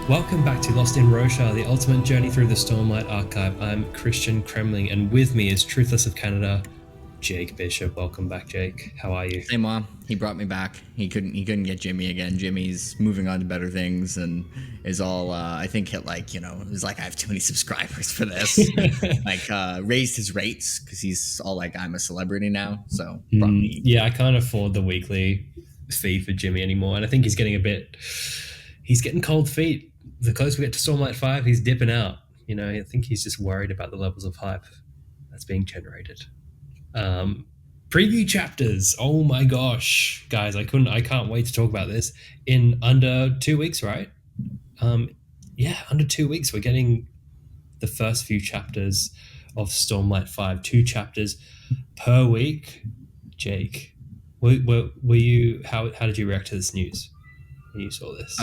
Welcome back to Lost in Roshar, the ultimate journey through the Stormlight Archive. I'm Christian Kremling, and with me is Truthless of Canada, Jake Bishop. Welcome back, Jake. How are you? Hey, Mom. He brought me back. He couldn't get Jimmy again. Jimmy's moving on to better things and is all, I think hit it was like, I have too many subscribers for this. Raised his rates because he's all like, I'm a celebrity now. So brought me. Yeah, I can't afford the weekly fee for Jimmy anymore. And I think he's getting cold feet. The closer we get to Stormlight 5, he's dipping out. I think he's just worried about the levels of hype that's being generated. Preview chapters. Oh my gosh, guys, I can't wait to talk about this in under 2 weeks, right? Under 2 weeks, we're getting the first few chapters of Stormlight 5, 2 chapters per week. Jake, were you, how did you react to this news when you saw this?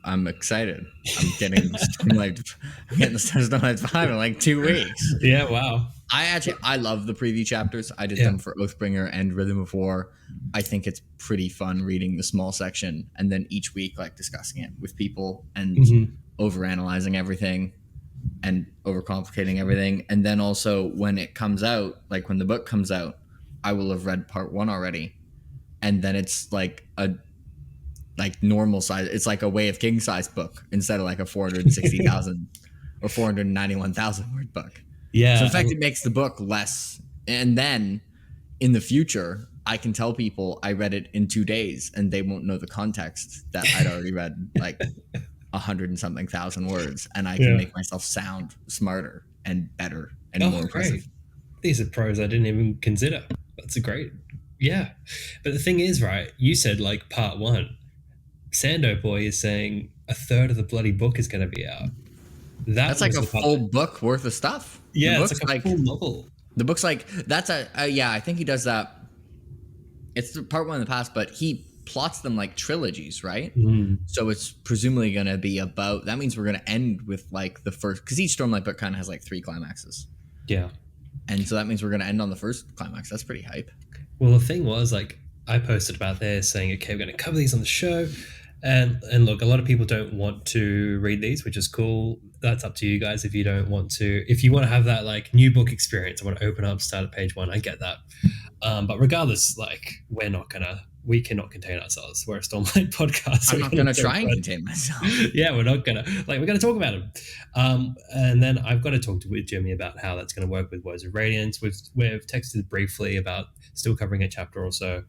I'm excited. I'm getting the Stormlight 5 in like 2 weeks. Yeah, wow. I love the preview chapters. I did them for Oathbringer and Rhythm of War. I think it's pretty fun reading the small section and then each week discussing it with people and overanalyzing everything and overcomplicating everything. And then also when it comes out, when the book comes out, I will have read part 1 already. And then it's like a normal size. It's like a Way of King size book instead of a 460,000 or 491,000 word book. Yeah. So in fact, it makes the book less. And then in the future, I can tell people I read it in 2 days and they won't know the context that I'd already read 100 and something thousand words. And I can make myself sound smarter and better and more impressive. Great. These are pros I didn't even consider. That's a great. Yeah. But the thing is, right, you said part 1. Sando Boy is saying a third of the bloody book is going to be out. That's a full book worth of stuff. Yeah, it's like a full novel. The book's that's I think he does that. It's the part 1 in the past, but he plots them like trilogies, right? So it's presumably going to be about, that means we're going to end with the first, because each Stormlight book kind of has 3 climaxes. Yeah. And so that means we're going to end on the first climax. That's pretty hype. Well, the thing was, I posted about this saying, okay, we're going to cover these on the show. And look, a lot of people don't want to read these, which is cool. That's up to you guys if you don't want to. If you want to have that new book experience, I want to open up, start at page 1. I get that. But regardless, we cannot contain ourselves. We're a Stormlight podcast. I'm not going to try and contain myself. Yeah, we're not going to. We're going to talk about them. And then I've got to talk with Jimmy about how that's going to work with Words of Radiance. We've texted briefly about still covering a chapter or so.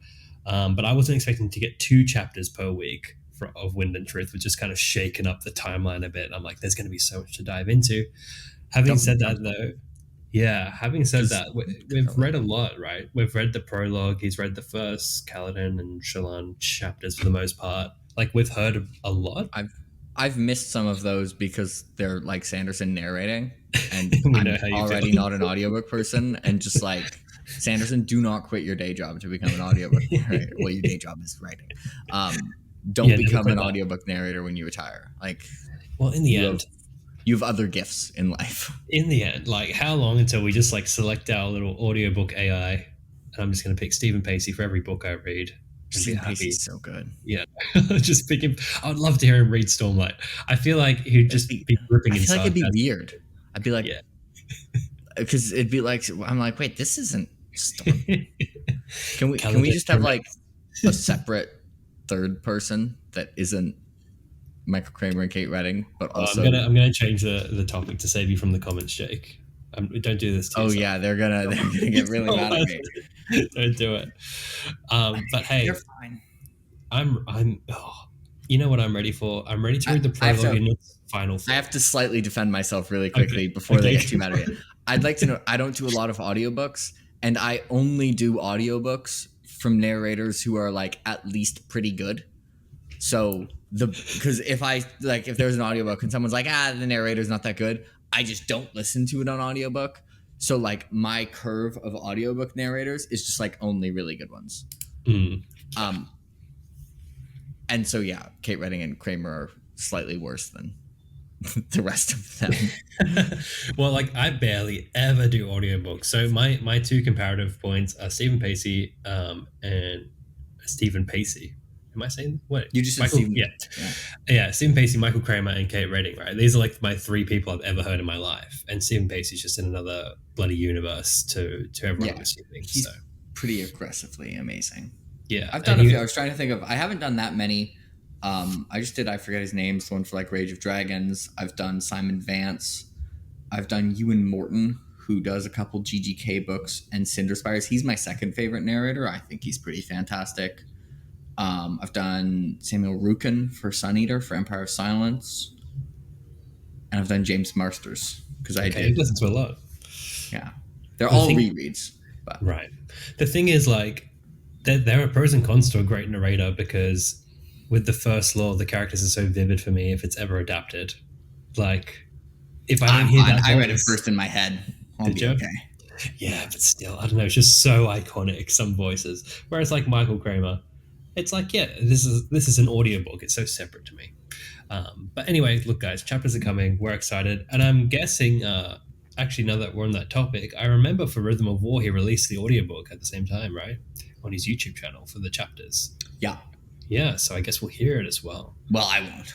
But I wasn't expecting to get 2 chapters per week of Wind and Truth, which just kind of shaken up the timeline a bit. And I'm there's going to be so much to dive into. Having said that, we've read a lot, right? We've read the prologue. He's read the first Kaladin and Shallan chapters for the most part. We've heard a lot. I've missed some of those because they're Sanderson narrating, and I'm already not an audiobook person, and just Sanderson, do not quit your day job to become an audiobook narrator. Well, your day job is writing. Don't become an audiobook narrator when you retire. In the end, you have other gifts in life. In the end, how long until we just select our little audiobook AI, and I'm just going to pick Stephen Pacey for every book I read. Stephen Pacey's so good. Yeah, just pick him. I'd love to hear him read Stormlight. I feel he'd just be ripping inside. I feel it'd be weird. I'd be because it'd be I'm wait, this isn't Storm. Can we just have a separate third person that isn't Michael Kramer and Kate Redding, but also I'm gonna change the topic to save you from the comments, Jake. Don't do this to yourself. Yeah, they're gonna get really mad at me. Don't do it. But hey, you're fine. You know what I'm ready for? I'm ready to read the prologue in its final form. I have to slightly defend myself really quickly before they get too mad at me. I'd like to know, I don't do a lot of audiobooks, and I only do audiobooks from narrators who are at least pretty good. So because if there's an audiobook and someone's the narrator's not that good, I just don't listen to it on audiobook. So my curve of audiobook narrators is just only really good ones. And so Kate Redding and Kramer are slightly worse than the rest of them. Well, I barely ever do audiobooks. So my 2 comparative points are Stephen Pacey and Stephen Pacey. Am I saying what? You just said Michael, Stephen. Yeah, Stephen Pacey, Michael Kramer, and Kate Redding, right? These are like my three people I've ever heard in my life, and Stephen Pacey's just in another bloody universe to everyone. I'm assuming he's pretty aggressively amazing. Yeah, I've done a few. I was trying to think of. I haven't done that many. I just did. I forget his name. It's the one for like Rage of Dragons. I've done Simon Vance. I've done Ewan Morton, who does a couple GGK books and Cinder Spires. He's my second favorite narrator. I think he's pretty fantastic. I've done Samuel Rukin for Sun Eater for Empire of Silence, and I've done James Marsters because I did listen to a lot. Yeah, they're all rereads. But. Right. The thing is, like, there are pros and cons to a great narrator because with the first law, the characters are so vivid for me if it's ever adapted. Like, if I don't hear that, I read it first in my head. Did you? Okay. Yeah, but still, I don't know. It's just so iconic. Some voices, whereas like Michael Kramer. It's like, yeah, this is an audiobook. It's so separate to me. But anyway, look, guys, chapters are coming. We're excited. And I'm guessing, actually, now that we're on that topic, I remember for Rhythm of War, he released the audiobook at the same time, right? On his YouTube channel for the chapters. Yeah. Yeah, so I guess we'll hear it as well. Well, I won't.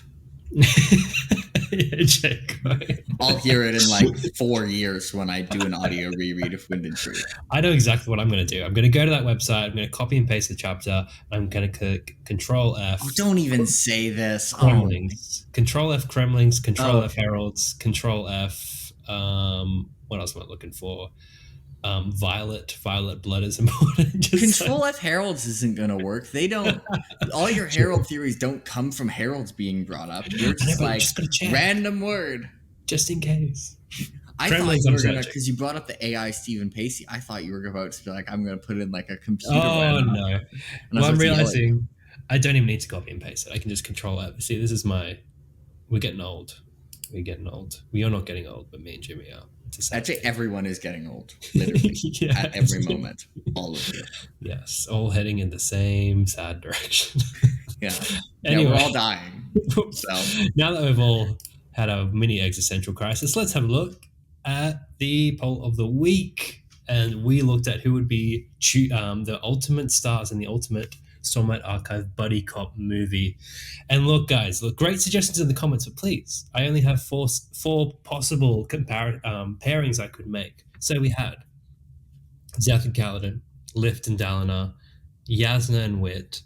Yeah, Jake, right? I'll hear it in like 4 years when I do an audio reread of Wind and Tree. I know exactly what I'm going to do. I'm going to go to that website. I'm going to copy and paste the chapter. I'm going to click Control F. Oh, don't even say this. Cremlings. Control F Cremlings. Control F Heralds. Control F. What else am I looking for? Violet blood is important. Control F Heralds isn't going to work. They don't. All your Herald theories don't come from Heralds being brought up. You're just like random word, just in case. I thought you were gonna, because you brought up the AI Stephen Pacey. I thought you were about to be like, I'm gonna put in like a computer. Oh no! Well, I'm realizing I don't even need to copy and paste it. I can just Control F. See, this is my. We're getting old. We're getting old. We are not getting old, but me and Jimmy are. Actually, everyone is getting old, literally, at every moment. All of you. Yes, all heading in the same sad direction. Yeah. Anyway, we're all dying. So now that we've all had a mini existential crisis, let's have a look at the poll of the week. And we looked at who would be the ultimate stars in the ultimate Stormlight Archive buddy cop movie. And look, guys, great suggestions in the comments, but please, I only have four possible pairings I could make. So we had Zeth and Kaladin, Lift and Dalinar, Yasna and Wit,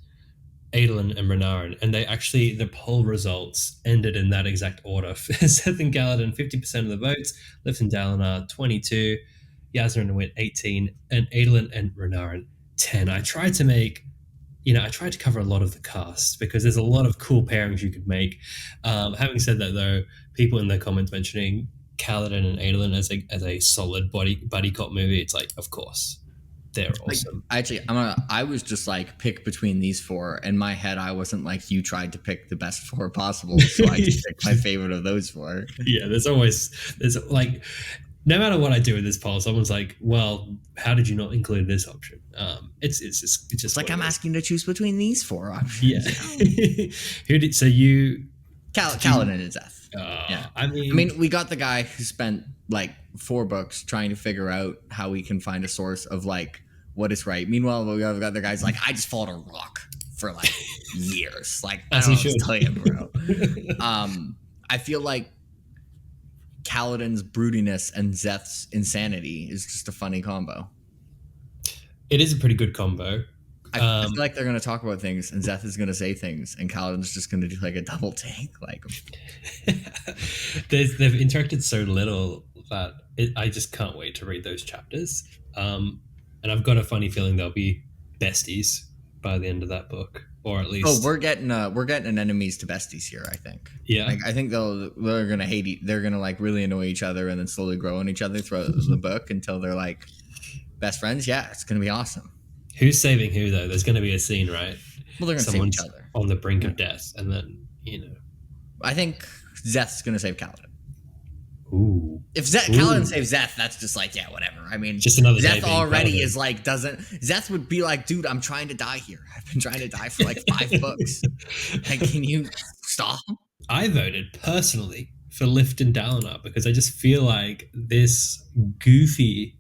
Adolin and Renarin, and the poll results ended in that exact order. Zeth and Kaladin, 50% of the votes, Lift and Dalinar, 22, Yasna and Wit, 18, and Adolin and Renarin, 10. I tried to cover a lot of the cast because there's a lot of cool pairings you could make. Having said that, though, people in the comments mentioning Kaladin and Adolin as a solid buddy cop movie, it's like, of course, they're awesome. I was just like, pick between these four. In my head, I wasn't like, you tried to pick the best four possible, so I just picked my favorite of those four. Yeah, there's like, no matter what I do with this poll, someone's like, well, how did you not include this option? It's just like I'm asking to choose between these four options. Yeah. Kaladin and Zeth. Yeah. I mean, we got the guy who spent like 4 books trying to figure out how we can find a source of like what is right. Meanwhile, we have got the guys like, I just followed a rock for like years. Like, I don't know what to tell you, bro. I feel like Kaladin's broodiness and Zeth's insanity is just a funny combo. It is a pretty good combo. I feel like they're going to talk about things and Zeth is going to say things and Kaladin's just going to do like a double take. Like, they've interacted so little that I just can't wait to read those chapters. And I've got a funny feeling they'll be besties by the end of that book, or at least. We're getting an enemies to besties here. I think. Yeah. Like, I think they're going to hate. They're going to like really annoy each other and then slowly grow on each other throughout the book until they're like best friends. Yeah, it's going to be awesome. Who's saving who, though? There's going to be a scene, right? Well, they're going to save each other. On the brink of death, and then, I think Zeth's going to save Kaladin. Ooh. If Kaladin saves Zeth, that's just like, yeah, whatever. I mean, just another Zeth already is like, Zeth would be like, dude, I'm trying to die here. I've been trying to die for like 5 books. Like, can you stop? I voted personally for Lift and Dalinar because I just feel like this goofy,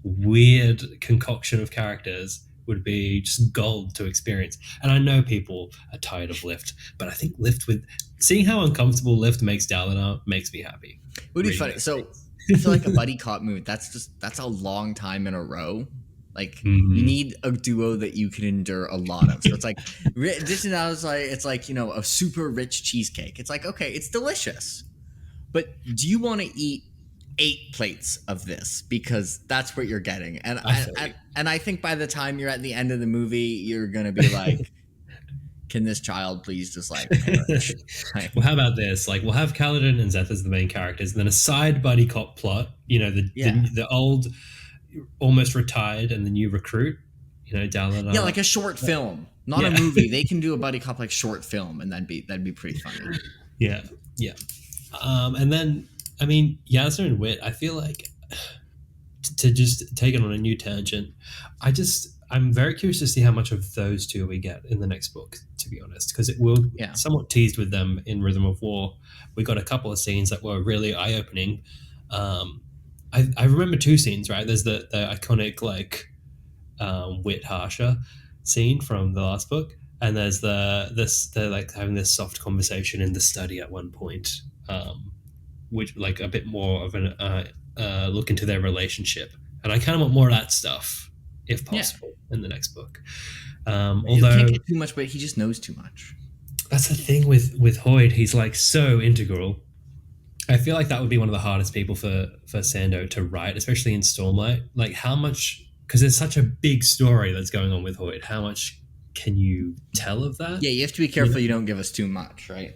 weird concoction of characters would be just gold to experience. And I know people are tired of Lift, but I think Lift, with seeing how uncomfortable Lift makes Dalinar, makes me happy. It would be funny. So I feel like a buddy cop movie, that's a long time in a row. Like you need a duo that you can endure a lot of. So it's like this and I was like, it's like, you know, a super rich cheesecake. It's like, okay, it's delicious, but do you want to eat 8 plates of this? Because that's what you're getting. And I think by the time you're at the end of the movie, you're gonna be like, can this child please just like perish? Well, how about this? Like, we'll have Kaladin and Zeth as the main characters, and then a side buddy cop plot. You know, the old, almost retired, and the new recruit. You know, Dalinar. Yeah, like a short film, not a movie. They can do a buddy cop like short film, and that'd be pretty funny. Yeah. And then, I mean, Yasna and Wit. I feel like to just take it on a new tangent. I'm very curious to see how much of those two we get in the next book, to be honest, because it will somewhat teased with them in Rhythm of War. We got a couple of scenes that were really eye-opening. I remember 2 scenes, right? There's the iconic like Wit Harsha scene from the last book, and there's they're like having this soft conversation in the study at one point, which like a bit more of an look into their relationship, and I kind of want more of that stuff if possible in the next book. Although you can't get too much, but he just knows too much. That's the thing with Hoyd. He's like so integral. I feel like that would be one of the hardest people for Sando to write, especially in Stormlight. Like how much, because there's such a big story that's going on with Hoyd. How much can you tell of that? Yeah, you have to be careful you don't give us too much, right?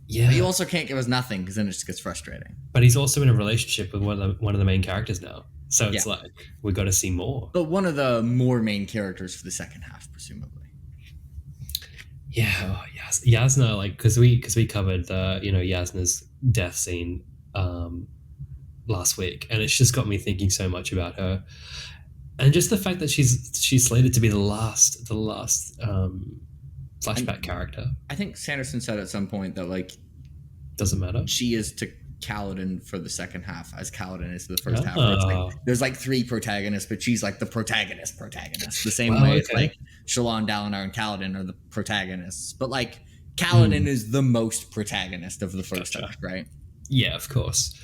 Yeah. But you also can't give us nothing because then it just gets frustrating. But he's also in a relationship with one of the main characters now. So it's like, we got to see more. But one of the more main characters for the second half, presumably. Yeah, yes. Yasna, like, because we covered Yasna's death scene last week, and it's just got me thinking so much about her, and just the fact that she's slated to be the last flashback character. I think Sanderson said at some point that like doesn't matter. She is to Kaladin for the second half as Kaladin is the first half. It's like, there's like 3 protagonists, but she's like the protagonist. The same way it's like Shallan, Dalinar, and Kaladin are the protagonists. But like Kaladin is the most protagonist of the first half, right? Yeah, of course.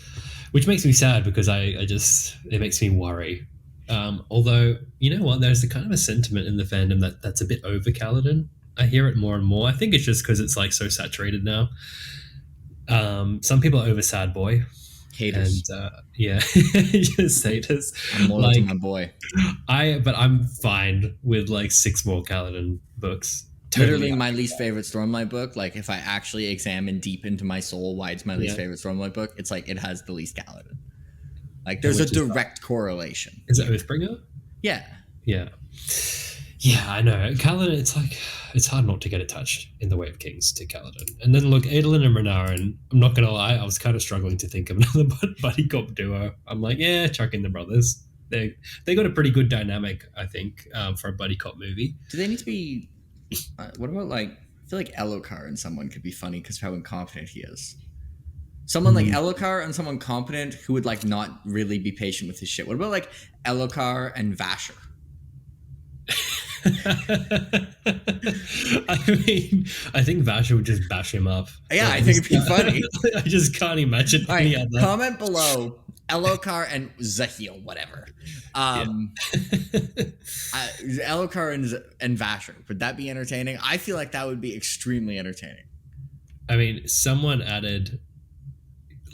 Which makes me sad because it makes me worry. Although, you know what, there's a kind of a sentiment in the fandom that's a bit over Kaladin. I hear it more and more. I think it's just because it's like so saturated now. Some people are over Sad Boy. Haters. And just haters. I'm loyal to my boy. But I'm fine with like 6 more Kaladin books. Literally my least favorite Stormlight book. Like if I actually examine deep into my soul why it's my least favorite Stormlight book, it's like it has the least Kaladin. Like there's a direct correlation. Is it Oathbringer? Yeah. Yeah. Yeah, I know. Kaladin, it's like, it's hard not to get attached in the Way of Kings to Kaladin. And then look, Adolin and Renarin, I'm not going to lie, I was kind of struggling to think of another buddy cop duo. I'm like, chuck in the brothers. They got a pretty good dynamic, I think, for a buddy cop movie. Do they need to be, what about like, I feel like Elokar and someone could be funny because of how incompetent he is. Someone like Elokar and someone competent who would like not really be patient with his shit. What about like Elokar and Vasher? I mean, I think Vasher would just bash him up. Yeah, I think it'd be funny. I just can't imagine any other. Comment below Elokar and Zahil, whatever. Elokar and Vasher. Would that be entertaining? I feel like that would be extremely entertaining. I mean, someone added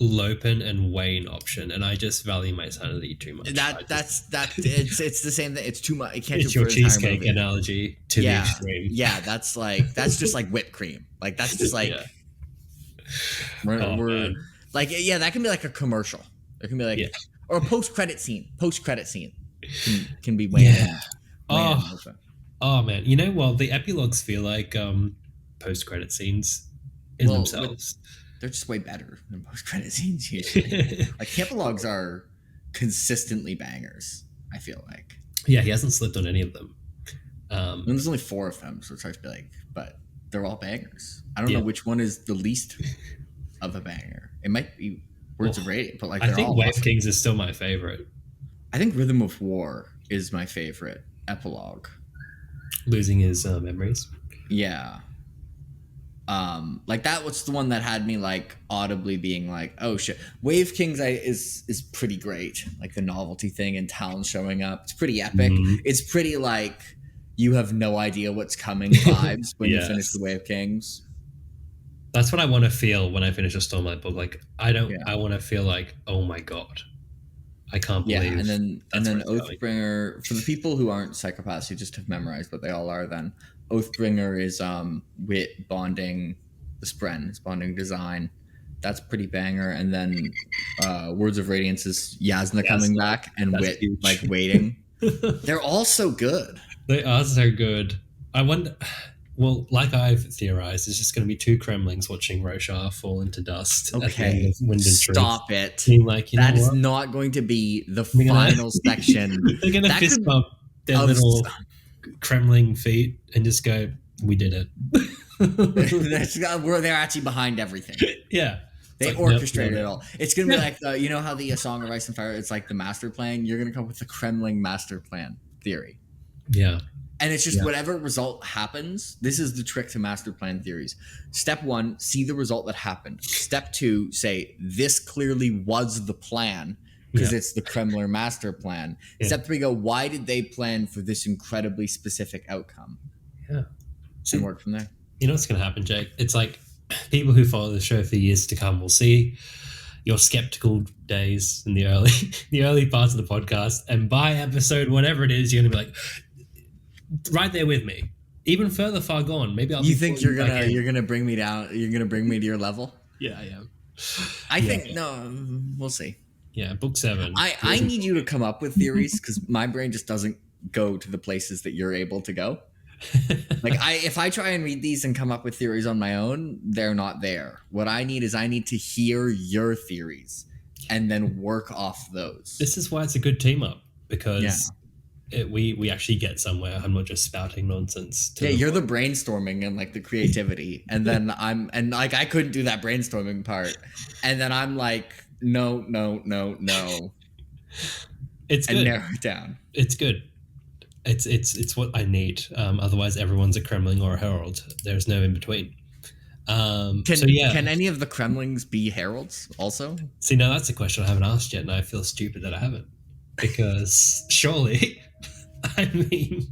Lopen and Wayne option, and I just value my sanity too much. It's the same thing. It's too much. It can't. It's your cheesecake analogy to the extreme. Yeah, that's just like whipped cream. Like that's just like we're like that can be like a commercial. It can be like or a post credit scene. Post credit scene can be Wayne. Oh man, you know what? The epilogues feel like post credit scenes in themselves. They're just way better than post-credit scenes usually. Like epilogues are consistently bangers, I feel like. Yeah, he hasn't slipped on any of them. And there's only 4 of them, so it's hard to be like, but they're all bangers. I don't know which one is the least of a banger. It might be Words of Radiance, but like I think Way of Kings is still my favorite. I think Rhythm of War is my favorite epilogue. losing his memories. Yeah. Like that was the one that had me like audibly being like, oh shit. Wave Kings is pretty great. Like the novelty thing and Talon showing up. It's pretty epic. It's pretty like you have no idea what's coming vibes when you finish the Wave Kings. That's what I want to feel when I finish a Stormlight book. Like I want to feel like, oh my god, I can't believe. Yeah, and then Oathbringer, for the people who aren't psychopaths who just have memorized what they all are, then Oathbringer is wit bonding the Spren, it's bonding design. That's pretty banger. And then Words of Radiance is Yasna coming back and wit huge. Like waiting. They're all so good. They are so good. I wonder. Well, like I've theorized, it's just going to be two cremlings watching Roshar fall into dust. Okay, stop it. Like, that is not going to be the final section. They're going to fist bump their little cremling feet and just go, "We did it." They're actually behind everything. Yeah. They orchestrated it all. It's going to be like, you know how the Song of Ice and Fire, it's like the master plan? You're going to come up with the Kremling master plan theory. Yeah. And it's just whatever result happens, this is the trick to master plan theories. Step 1, see the result that happened. Step 2, say, this clearly was the plan because it's the Kremler master plan. Yeah. Step 3, go, why did they plan for this incredibly specific outcome? Yeah. And work from there. You know what's going to happen, Jake? It's like people who follow the show for years to come will see your skeptical days in the early parts of the podcast, and by episode whatever it is, you're going to be like, right there with me, even further far gone. Maybe I'll. You think you're gonna bring me down? You're gonna bring me to your level? Yeah, I am. I think no. We'll see. Yeah, book 7. I need you to come up with theories because my brain just doesn't go to the places that you're able to go. Like if I try and read these and come up with theories on my own, they're not there. What I need to hear your theories and then work off those. This is why it's a good team up because. We actually get somewhere. I'm not just spouting nonsense. You're the brainstorming and like the creativity, and then I couldn't do that brainstorming part, and then I'm like, no. It's good. And narrow it down. It's good. It's what I need. Otherwise, everyone's a Kremling or a Herald. There's no in between. Can any of the Kremlings be Heralds also? See, now that's a question I haven't asked yet, and I feel stupid that I haven't, because surely. I mean,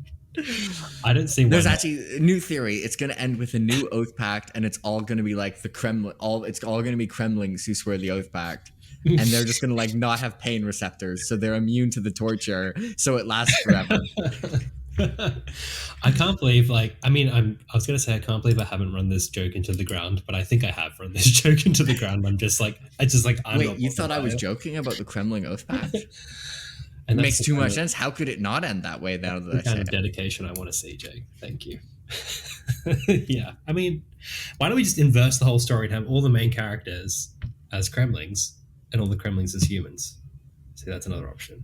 I don't see. There's actually a new theory. It's going to end with a new oath pact, and it's all going to be like the Kremlin. It's all going to be Kremlings who swear the oath pact, and they're just going to like not have pain receptors, so they're immune to the torture, so it lasts forever. I can't believe, I was going to say I can't believe I haven't run this joke into the ground, but I think I have run this joke into the ground. I'm just like, I'm Wait, you thought I was joking about the Kremling oath pact? And it makes too much sense. How could it not end that way? Now that kind of dedication I want to see, Jake. Thank you. Yeah, I mean, why don't we just inverse the whole story and have all the main characters as Kremlings and all the Kremlings as humans? See, that's another option.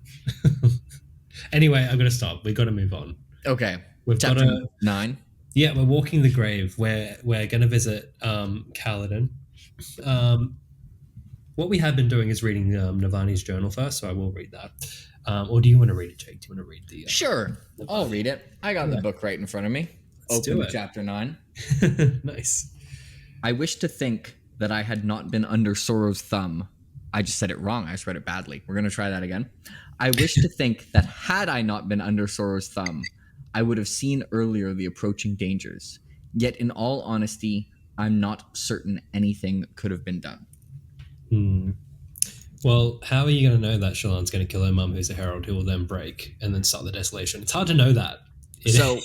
Anyway, I'm going to stop. We've got to move on. Okay. We've Chapter 9. Yeah, we're walking the grave. We're going to visit Kaladin. What we have been doing is reading Navani's journal first, so I will read that. Or do you want to read it, Jake? Do you want to read the... Sure. I'll read it. I got the book right in front of me. Open chapter 9. Nice. I wish to think that I had not been under Sorrow's thumb. I just said it wrong. I just read it badly. We're going to try that again. I wish to think that had I not been under Sorrow's thumb, I would have seen earlier the approaching dangers. Yet in all honesty, I'm not certain anything could have been done. Well, how are you going to know that Shallan's going to kill her mum, who's a herald, who will then break and then start the desolation? It's hard to know that. So,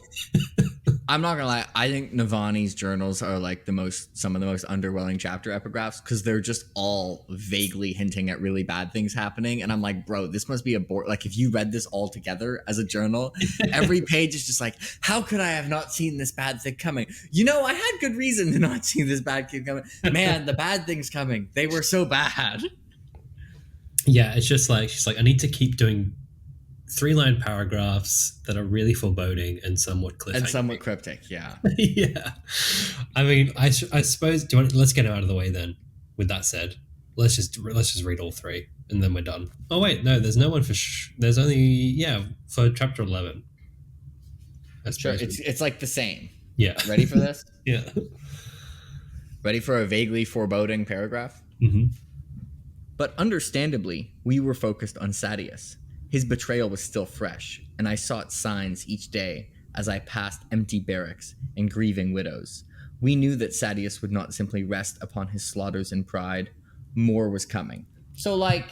I'm not going to lie. I think Navani's journals are like some of the most underwhelming chapter epigraphs because they're just all vaguely hinting at really bad things happening. And I'm like, bro, this must be a bore. Like, if you read this all together as a journal, every page is just like, how could I have not seen this bad thing coming? You know, I had good reason to not see this bad thing coming. Man, the bad things coming. They were so bad. Yeah, it's just like, she's like, I need to keep doing 3-line paragraphs that are really foreboding and somewhat cliffhanger. And somewhat cryptic, yeah. Yeah. I mean, I suppose, let's get it out of the way then. With that said, let's just read all 3 and then we're done. Oh wait, no, there's no one for, there's only, for chapter 11. I Sure, suppose. it's like the same. Yeah. Ready for this? Yeah. Ready for a vaguely foreboding paragraph? Mm-hmm. But understandably, we were focused on Sadeas. His betrayal was still fresh, and I sought signs each day as I passed empty barracks and grieving widows. We knew that Sadeas would not simply rest upon his slaughters in pride. More was coming. So, like,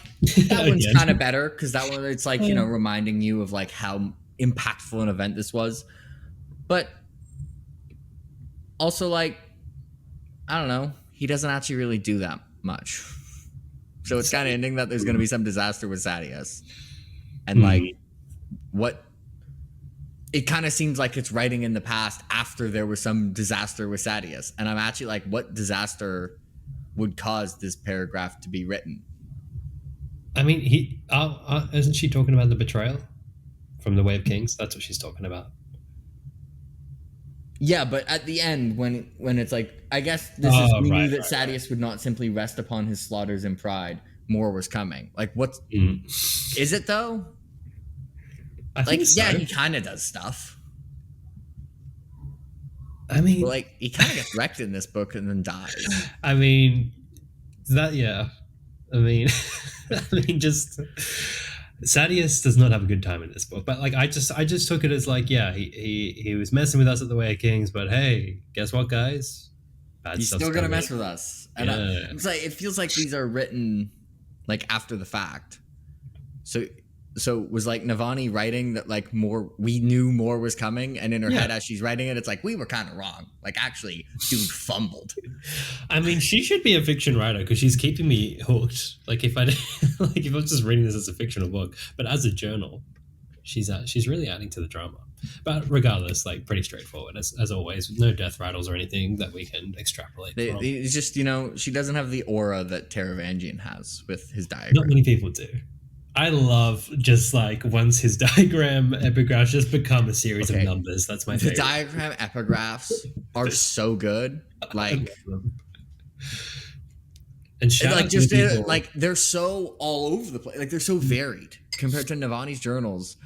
that one's kind of better, because that one, it's like, reminding you of, like, how impactful an event this was. But also, like, I don't know, he doesn't actually really do that much. So it's kind of ending that there's going to be some disaster with Sadeas. And, like, what... It kind of seems like it's writing in the past after there was some disaster with Sadeas. And I'm actually like, what disaster would cause this paragraph to be written? I mean, isn't she talking about the betrayal from the Way of Kings? That's what she's talking about. Yeah, but at the end, when it's like, I guess this is, we knew that Sadeas would not simply rest upon his slaughters in pride. More was coming. Like, what's... Is it, though? I think so. Yeah, he kind of does stuff. I mean... But, like, he kind of gets wrecked in this book and then dies. I mean... yeah. I mean... just... Sadeas does not have a good time in this book, but like I just took it as like, yeah, he was messing with us at the Way of Kings, but hey, guess what, guys? He's still gonna mess with us. And it's like, it feels like these are written like after the fact. So was like Navani writing that like we knew more was coming, and in her head as she's writing it, it's like, we were kind of wrong. Like, actually, dude fumbled. I mean, she should be a fiction writer because she's keeping me hooked. Like if I'm just reading this as a fictional book, but as a journal, she's really adding to the drama. But regardless, like pretty straightforward as always, with no death rattles or anything that we can extrapolate from. It's just, she doesn't have the aura that Taravangian has with his diagram. Not many people do. I love just like once his diagram epigraphs just become a series of numbers. That's my favorite. The diagram epigraphs are so good. Like, and like just like they're so all over the place. Like, they're so varied compared to Navani's journals.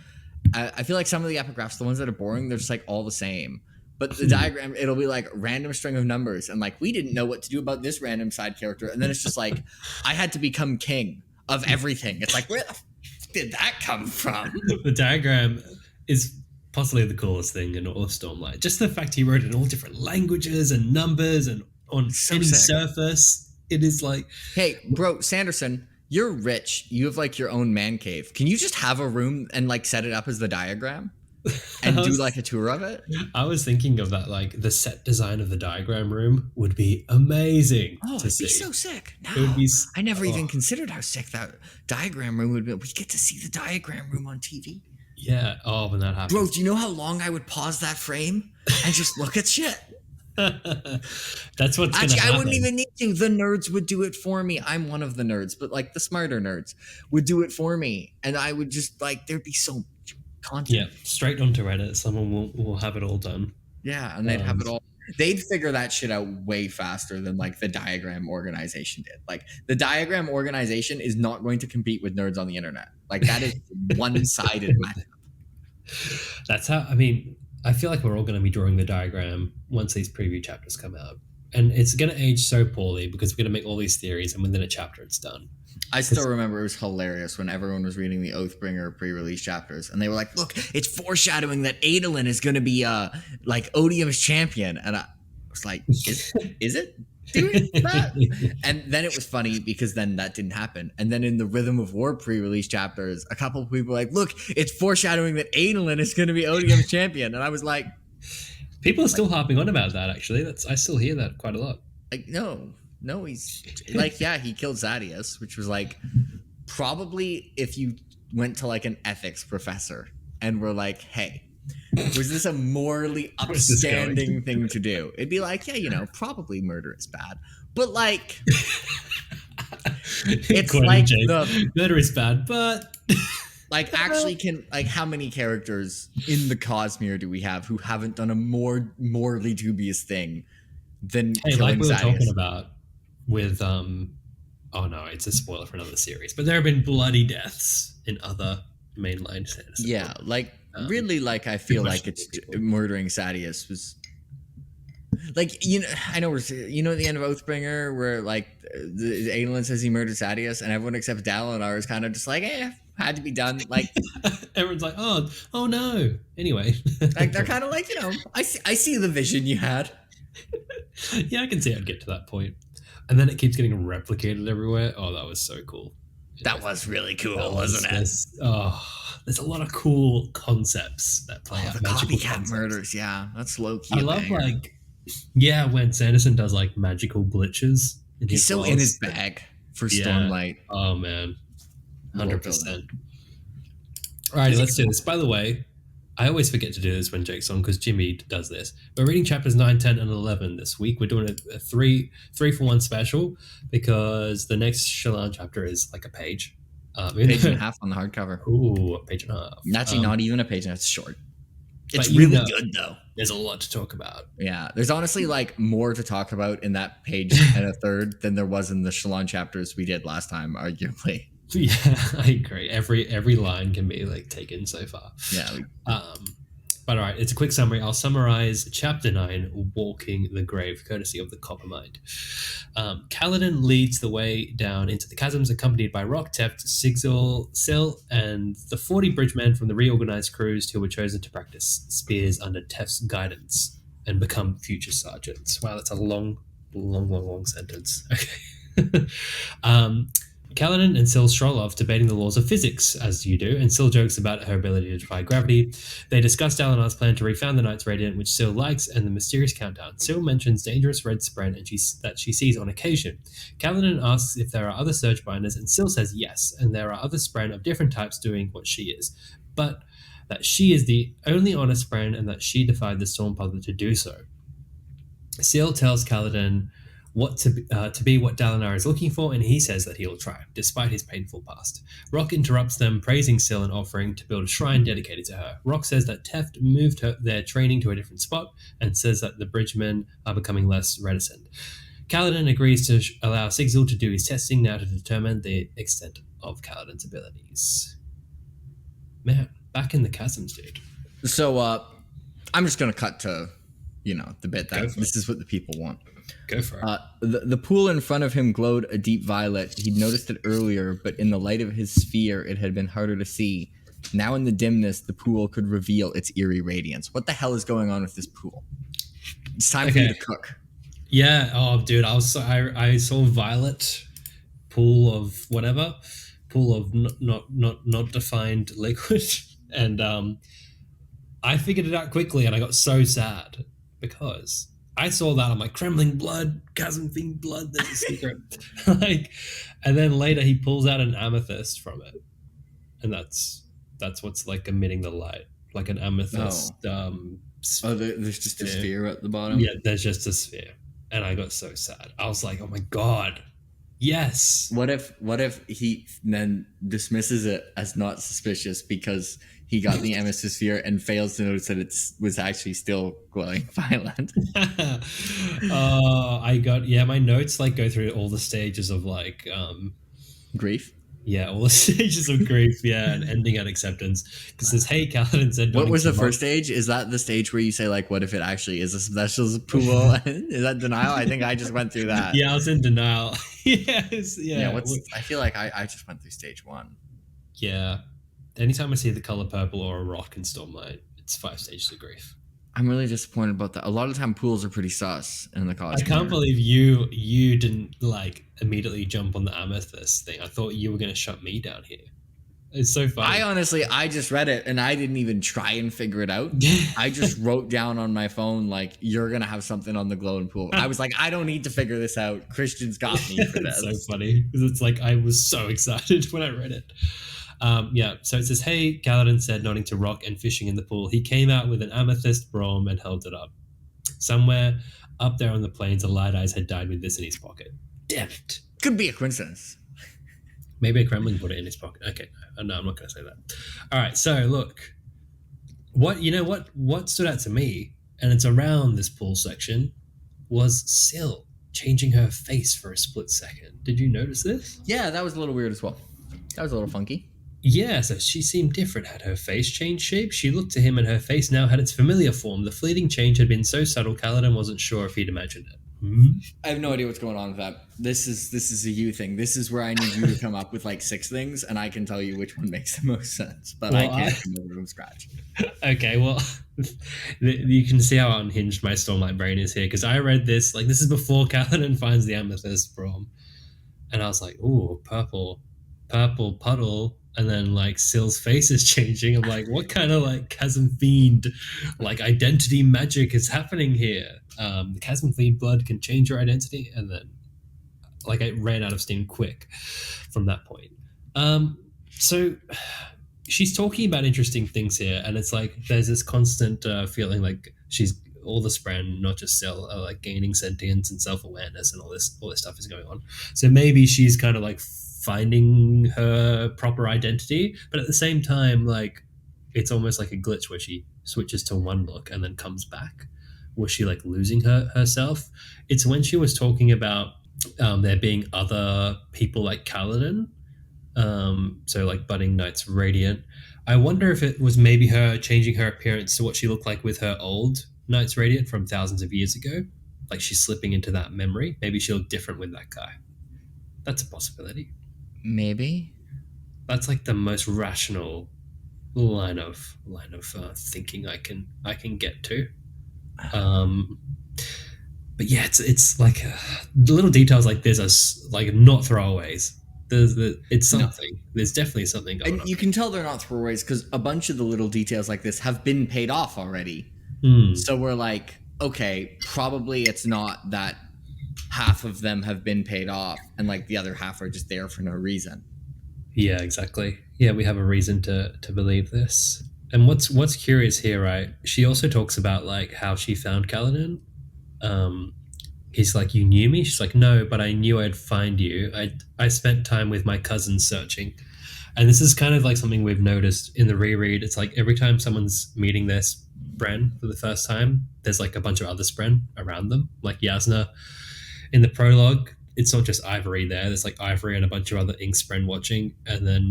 I feel like some of the epigraphs, the ones that are boring, they're just like all the same. But the diagram, it'll be like random string of numbers, and like, we didn't know what to do about this random side character, and then it's just like, I had to become king of everything. It's like, where the f- did that come from? The diagram is possibly the coolest thing in all of Stormlight. Just the fact he wrote it in all different languages and numbers and on any surface. It is like, hey, bro, Sanderson, you're rich. You have like your own man cave. Can you just have a room and like set it up as the diagram and do like a tour of it? I was thinking of that, like the set design of the diagram room would be amazing. It'd be so sick. No, it would be, I never even considered how sick that diagram room would be. We get to see the diagram room on TV. Yeah. Oh, when that happens. Bro, do you know how long I would pause that frame and just look at shit? That's what's gonna happen. I wouldn't even need to. The nerds would do it for me. I'm one of the nerds, but like the smarter nerds would do it for me. And I would just like, there'd be so much content. Yeah, straight onto Reddit. Someone will have it all done. Yeah, and they'd have it all. They'd figure that shit out way faster than like the diagram organization did. Like, the diagram organization is not going to compete with nerds on the internet. Like, that is one-sided matchup. That's how, I mean, I feel like we're all going to be drawing the diagram once these preview chapters come out. And it's going to age so poorly because we're going to make all these theories and within a chapter it's done. I still remember it was hilarious when everyone was reading the Oathbringer pre-release chapters and they were like, look, it's foreshadowing that Adolin is going to be like Odium's champion. And I was like, is it doing that? And then it was funny because then that didn't happen. And then in the Rhythm of War pre-release chapters, a couple of people were like, look, it's foreshadowing that Adolin is going to be Odium's champion. And I was like... People are still harping on about that, actually. I still hear that quite a lot. Like, no, he's like, yeah, he killed Sadeas, which was like, probably if you went to like an ethics professor and were like, hey, was this a morally upstanding thing to do? It'd be like, yeah, probably murder is bad. But like, it's like the murder is bad, but like, actually, how many characters in the Cosmere do we have who haven't done a more morally dubious thing than killing like we were Sadeas? talking about with oh no, it's a spoiler for another series, but there have been bloody deaths in other mainline series. Yeah, like Really, like, I feel like it's murdering Sadeas was like, you know, I know you know, at the end of Oathbringer where like the Adolin says he murdered Sadeas and everyone except Dalinar is kind of just like, had to be done. Like everyone's like, oh no. Anyway, like they're kind of like, you know, I see the vision you had. Yeah, I can see I'd get to that point. And then it keeps getting replicated everywhere. Oh, that was so cool. That was really cool, wasn't it? There's a lot of cool concepts that play out. The copycat murders, yeah. That's low key. I love when Sanderson does like magical glitches. He's so in his bag for Stormlight. Oh man, 100%. Alright, let's do this. By the way, I always forget to do this when Jake's on because Jimmy does this. We're reading chapters 9, 10, and 11 this week. We're doing a 3-for-1 special because the next Shallan chapter is like a page. Page and a half on the hardcover. Ooh, a page and a half. Actually, not even a page. That's short. It's really good, though. There's a lot to talk about. Yeah, there's honestly like more to talk about in that page and a third than there was in the Shallan chapters we did last time, arguably. Yeah, I agree. Every line can be like taken so far. Yeah. But all right, it's a quick summary. I'll summarize chapter 9, Walking the Grave, courtesy of the Coppermind. Kaladin leads the way down into the chasms, accompanied by Rock, Teft, Sigzil, Sil, and the 40 bridgemen from the reorganized crews who were chosen to practice spears under Teft's guidance and become future sergeants. Wow, that's a long sentence. Okay. Kaladin and Sil stroll off, debating the laws of physics, as you do, and Sil jokes about her ability to defy gravity. They discuss Dalinar's plan to refound the Night's Radiant, which Sil likes, and the mysterious countdown. Sil mentions dangerous red spren that she sees on occasion. Kaladin asks if there are other surge binders, and Sil says yes, and there are other spren of different types doing what she is, but that she is the only honest spren and that she defied the Stormpother to do so. Sil tells Kaladin to be what Dalinar is looking for, and he says that he'll try, despite his painful past. Rock interrupts them, praising Sil and offering to build a shrine dedicated to her. Rock says that Teft moved their training to a different spot, and says that the bridgemen are becoming less reticent. Kaladin agrees to allow Sigzil to do his testing now to determine the extent of Kaladin's abilities. Man, back in the chasms, dude. So, I'm just going to cut to, the bit that this is what the people want. Go for it. The pool in front of him glowed a deep violet. He'd noticed it earlier, but in the light of his sphere, it had been harder to see. Now in the dimness, the pool could reveal its eerie radiance. What the hell is going on with this pool? It's time for you to cook. Yeah. Oh, dude, I saw violet, pool of whatever, pool of not defined liquid, and I figured it out quickly, and I got so sad because I saw that. I'm like, Kremling blood, Chasm Fiend blood, there's a secret. And then later he pulls out an amethyst from it. And that's what's like emitting the light. Like an amethyst. There's just a sphere at the bottom? Yeah, there's just a sphere. And I got so sad. I was like, oh my God. Yes. What if he then dismisses it as not suspicious because he got the amethyst sphere and fails to notice that it was actually still glowing violet? My notes go through all the stages of grief. Yeah, all the stages of grief, and ending at acceptance. Because says, hey, Kaladin said... What was the first stage? Is that the stage where you say, what if it actually is a special pool? Is that denial? I think I just went through that. Yeah, I was in denial. Yes, yeah. I feel like I just went through stage 1. Yeah. Anytime I see the color purple or a rock in Stormlight, it's 5 stages of grief. I'm really disappointed about that. A lot of the time pools are pretty sus in the college. I can't believe you didn't immediately jump on the amethyst thing. I thought you were going to shut me down here. It's so funny. I just read it and I didn't even try and figure it out. I just wrote down on my phone, you're going to have something on the glowing pool. I was like, I don't need to figure this out. Christian's got me for this. It's so funny. It's I was so excited when I read it. So it says, hey, Kaladin said, nodding to Rock and fishing in the pool. He came out with an amethyst brom and held it up. Somewhere up there on the plains, a Light Eyes had died with this in his pocket. Damn it. Could be a coincidence. Maybe a Kremling put it in his pocket. Okay, no, I'm not going to say that. All right, so look. What stood out to me, and it's around this pool section, was Sil changing her face for a split second. Did you notice this? Yeah, that was a little weird as well. That was a little funky. Yeah, so she seemed different. Had her face changed shape? She looked to him and her face now had its familiar form. The fleeting change had been so subtle, Kaladin wasn't sure if he'd imagined it. I have no idea what's going on with that. This is a you thing. This is where I need you to come up with like 6 things, and I can tell you which one makes the most sense. But well, I can't come over from scratch. Okay, well, you can see how unhinged my Stormlight brain is here, because I read this, like, this is before Kaladin finds the Amethyst Prom, and I was like, ooh, purple puddle, and then like Syl's face is changing. I'm like, what kind of like Chasm Fiend like identity magic is happening here? The Chasm Fiend blood can change your identity, and then like I ran out of steam quick from that point. So she's talking about interesting things here, and it's like there's this constant feeling like she's all the Spren, not just Syl, are like gaining sentience and self-awareness, and all this stuff is going on. So maybe she's kind of like finding her proper identity, but at the same time, like it's almost like a glitch where she switches to one look and then comes back. Was she like losing herself? It's when she was talking about there being other people like Kaladin, so like budding Knights Radiant. I wonder if it was maybe her changing her appearance to what she looked like with her old Knights Radiant from thousands of years ago. Like she's slipping into that memory. Maybe she looked different with that guy. That's a possibility. Maybe. That's like the most rational line of thinking I can get to. But yeah, it's like the little details like this are like not throwaways. It's something. No. There's definitely something going on. And you can tell they're not throwaways because a bunch of the little details like this have been paid off already. So we're like, okay, probably it's not that half of them have been paid off and like the other half are just there for no reason. Yeah, exactly. Yeah, we have a reason to believe this. And what's curious here, right? She also talks about like how she found Kaladin. He's like, you knew me? She's like, no, but I knew I'd find you. I spent time with my cousins searching. And this is kind of like something we've noticed in the reread. It's like every time someone's meeting their Spren for the first time, there's like a bunch of other Spren around them. Like Yasna in the prologue, it's not just Ivory there. There's like Ivory and a bunch of other Ink Spren watching. And then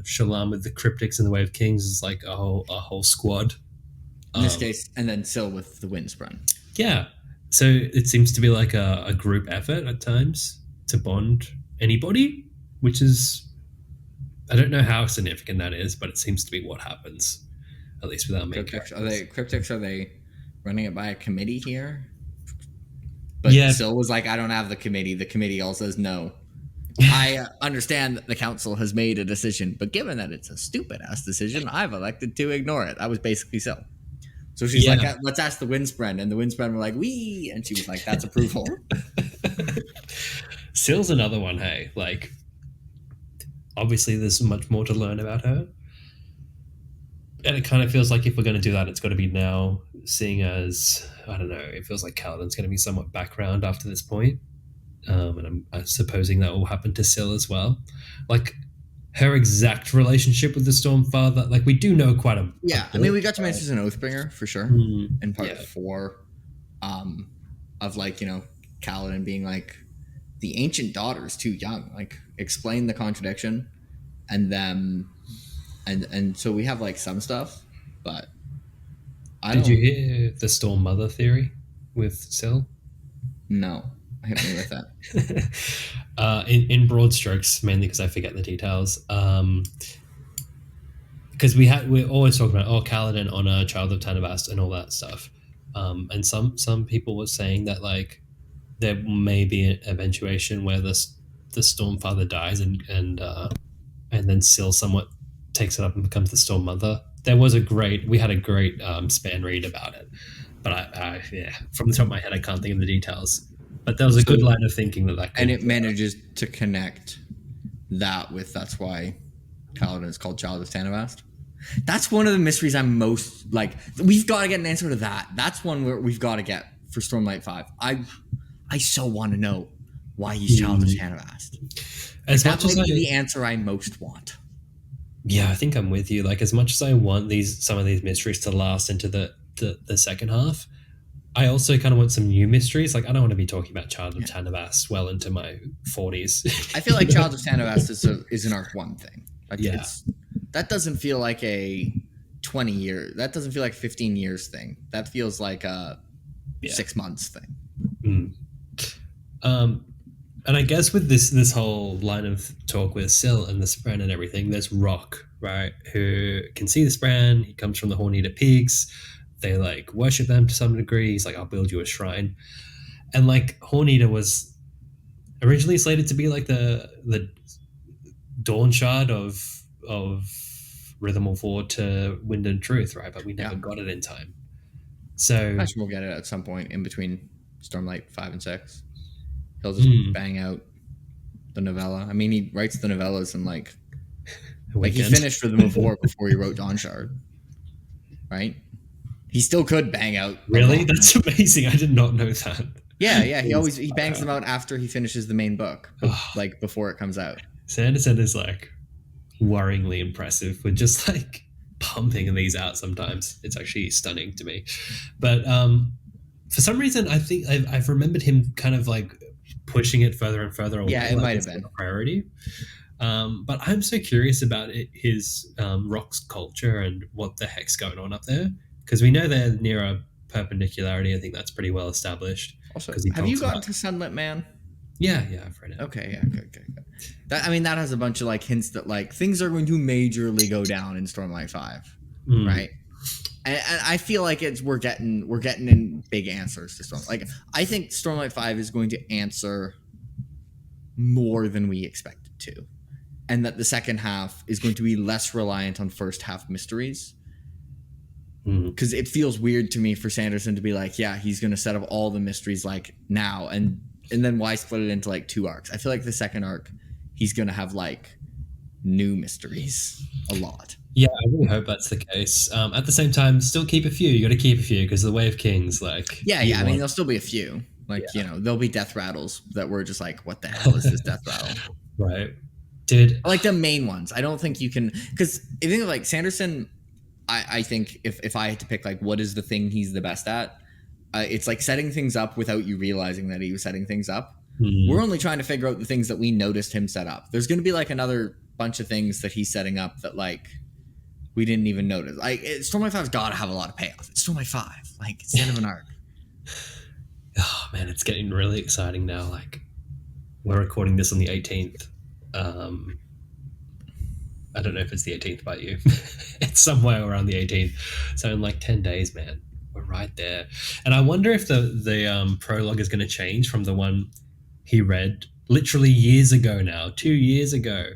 Shallan with the Cryptics and the Way of Kings is like a whole squad. In this case, and then Syl with the Wind Spren. Yeah. So it seems to be like a group effort at times to bond anybody, which is, I don't know how significant that is, but it seems to be what happens, at least with our main characters. Cryptics, are they running it by a committee here? But yeah. Syl was like, I don't have the committee. The committee all says no. I understand that the council has made a decision, but given that it's a stupid-ass decision, I've elected to ignore it. I was basically Syl. So she's like, let's ask the Wind Spren. And the Wind Spren were like, wee. And she was like, that's approval. Syl's another one, hey. Like, obviously there's much more to learn about her. And it kind of feels like if we're going to do that, it's got to be now, seeing as, I don't know, it feels like Kaladin's going to be somewhat background after this point. And I'm supposing that will happen to Syl as well. Like, her exact relationship with the Stormfather, like we do know quite a bit. I mean, we got to mention as an Oathbringer for sure in part 4 of like, you know, Kaladin being like, the ancient daughter is too young, like explain the contradiction, and then and so we have like some stuff, but did you hear the Storm Mother theory with Syl? No. Hit me with that. In broad strokes, mainly because I forget the details. Because we're always talking about Kaladin on a Child of Tanavast and all that stuff. And some people were saying that like there may be an eventuation where the Stormfather dies and then Syl somewhat takes it up and becomes the Storm Mother. We had a great Spanreed about it, but I from the top of my head I can't think of the details. But that was a good line of thinking that and it manages to connect that with, that's why Kaladin is called Child of Tanavast. That's one of the mysteries I'm most like, we've got to get an answer to that. That's one where we've got to get for Stormlight 5. I so want to know why he's Child of Tanavast. As much as the answer I most want. Yeah, I think I'm with you. Like, as much as I want some of these mysteries to last into the second half, I also kind of want some new mysteries. Like, I don't want to be talking about Child of Tanavast well into my 40s. I feel like Child of Tanavast is an Arc 1 thing. Like, that doesn't feel like a 20 year. That doesn't feel like 15 years thing. That feels like a 6 months thing. And I guess with this whole line of talk with Syl and the Spran and everything, there's Rock, right, who can see the Spran. He comes from the Horneater Peaks. They like worship them to some degree. He's like, I'll build you a shrine. And like Horneater was originally slated to be like the Dawn Shard of Rhythm of War to Wind and Truth, right? But we never got it in time. So I imagine we'll get it at some point in between Stormlight 5 and 6. He'll just bang out the novella. I mean, he writes the novellas in like he finished Rhythm of War before he wrote Dawn Shard, right? He still could bang out. Really? That's amazing. I did not know that. Yeah. He bangs them out after he finishes the main book, like before it comes out. Sanderson is like worryingly impressive with just like pumping these out sometimes. It's actually stunning to me. But for some reason, I think I've remembered him kind of like pushing it further and further away. Yeah, it might have been a priority. But I'm so curious about his Rock's culture and what the heck's going on up there, because we know they're near a perpendicularity. I think that's pretty well established. Also, have you gotten to Sunlit Man? Yeah, I've read it. Okay, yeah, good. That has a bunch of like hints that like things are going to majorly go down in Stormlight 5, right? And I feel like we're getting in big answers to Storm. Like I think Stormlight 5 is going to answer more than we expected to, and that the second half is going to be less reliant on first half mysteries. Because it feels weird to me for Sanderson to be like, yeah, he's going to set up all the mysteries like now, and then why split it into like 2 arcs? I feel like the second arc, he's going to have like new mysteries a lot. Yeah, I really hope that's the case. At the same time, still keep a few. You got to keep a few because the Way of Kings, like I mean, there'll still be a few. Like there'll be death rattles that we're just like, what the hell is this death rattle? Right, dude. Like the main ones. I don't think you can, because if you think of like Sanderson, I think if I had to pick like what is the thing he's the best at, it's like setting things up without you realizing that he was setting things up. We're only trying to figure out the things that we noticed him set up. There's going to be like another bunch of things that he's setting up that like we didn't even notice. Like Stormlight 5's got to have a lot of payoff. It's Stormlight 5. Like it's the end of an arc. Oh man, it's getting really exciting now. Like we're recording this on the 18th. I don't know if it's the 18th by you. It's somewhere around the 18th. So in like 10 days, man, we're right there. And I wonder if the prologue is going to change from the one he read literally years ago now, 2 years ago,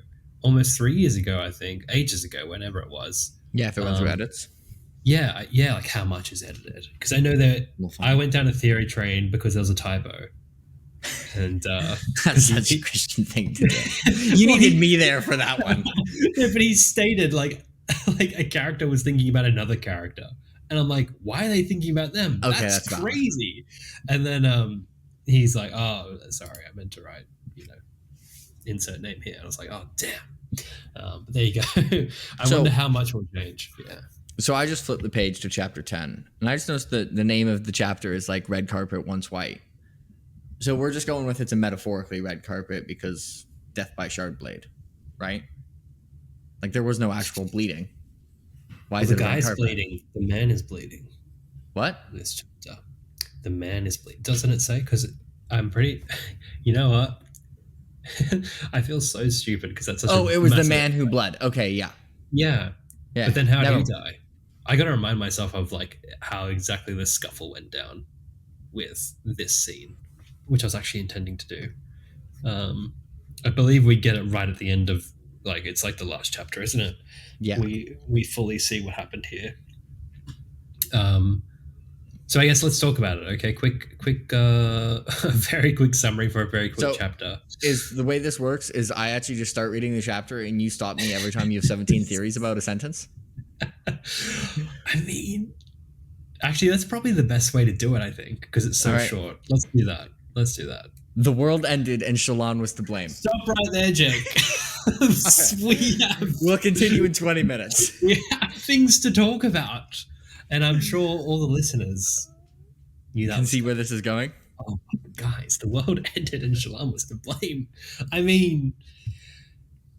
almost 3 years ago, I think, ages ago, whenever it was. Yeah, if it went through edits. Yeah, like how much is edited? Because I know that I went down a theory train because there was a typo. And that's such a Christian thing to do. You needed me there for that one. Yeah, but he stated like a character was thinking about another character, and I'm like, why are they thinking about them? Okay, that's crazy. And then he's like, oh, sorry, I meant to write, insert name here. And I was like, oh damn. But there you go. I wonder how much will change. Yeah. So I just flipped the page to chapter 10, and I just noticed that the name of the chapter is like Red Carpet Once White. So we're just going with it's a metaphorically red carpet because death by shard blade, right? Like there was no actual bleeding. Why is the it guy's bleeding? The man is bleeding. What? This chapter. The man is bleeding. Doesn't it say? Because I'm pretty. You know what? I feel so stupid because that's such it was the man who bled. Okay, yeah. Yeah. But then how did he die? I got to remind myself of like how exactly the scuffle went down with this scene, which I was actually intending to do. I believe we get it right at the end of like it's like the last chapter, isn't it? Yeah. We fully see what happened here. So I guess let's talk about it. Okay, quick, very quick summary for a very quick chapter. Is the way this works is I actually just start reading the chapter and you stop me every time you have 17 theories about a sentence? I mean, actually, that's probably the best way to do it, I think, because it's so short. Let's do that. The world ended and Shallan was to blame. Stop right there, Jake. We'll continue in 20 minutes. We have things to talk about. And I'm sure all the listeners knew that. Can see where this is going? Oh, guys, the world ended and Shallan was to blame. I mean,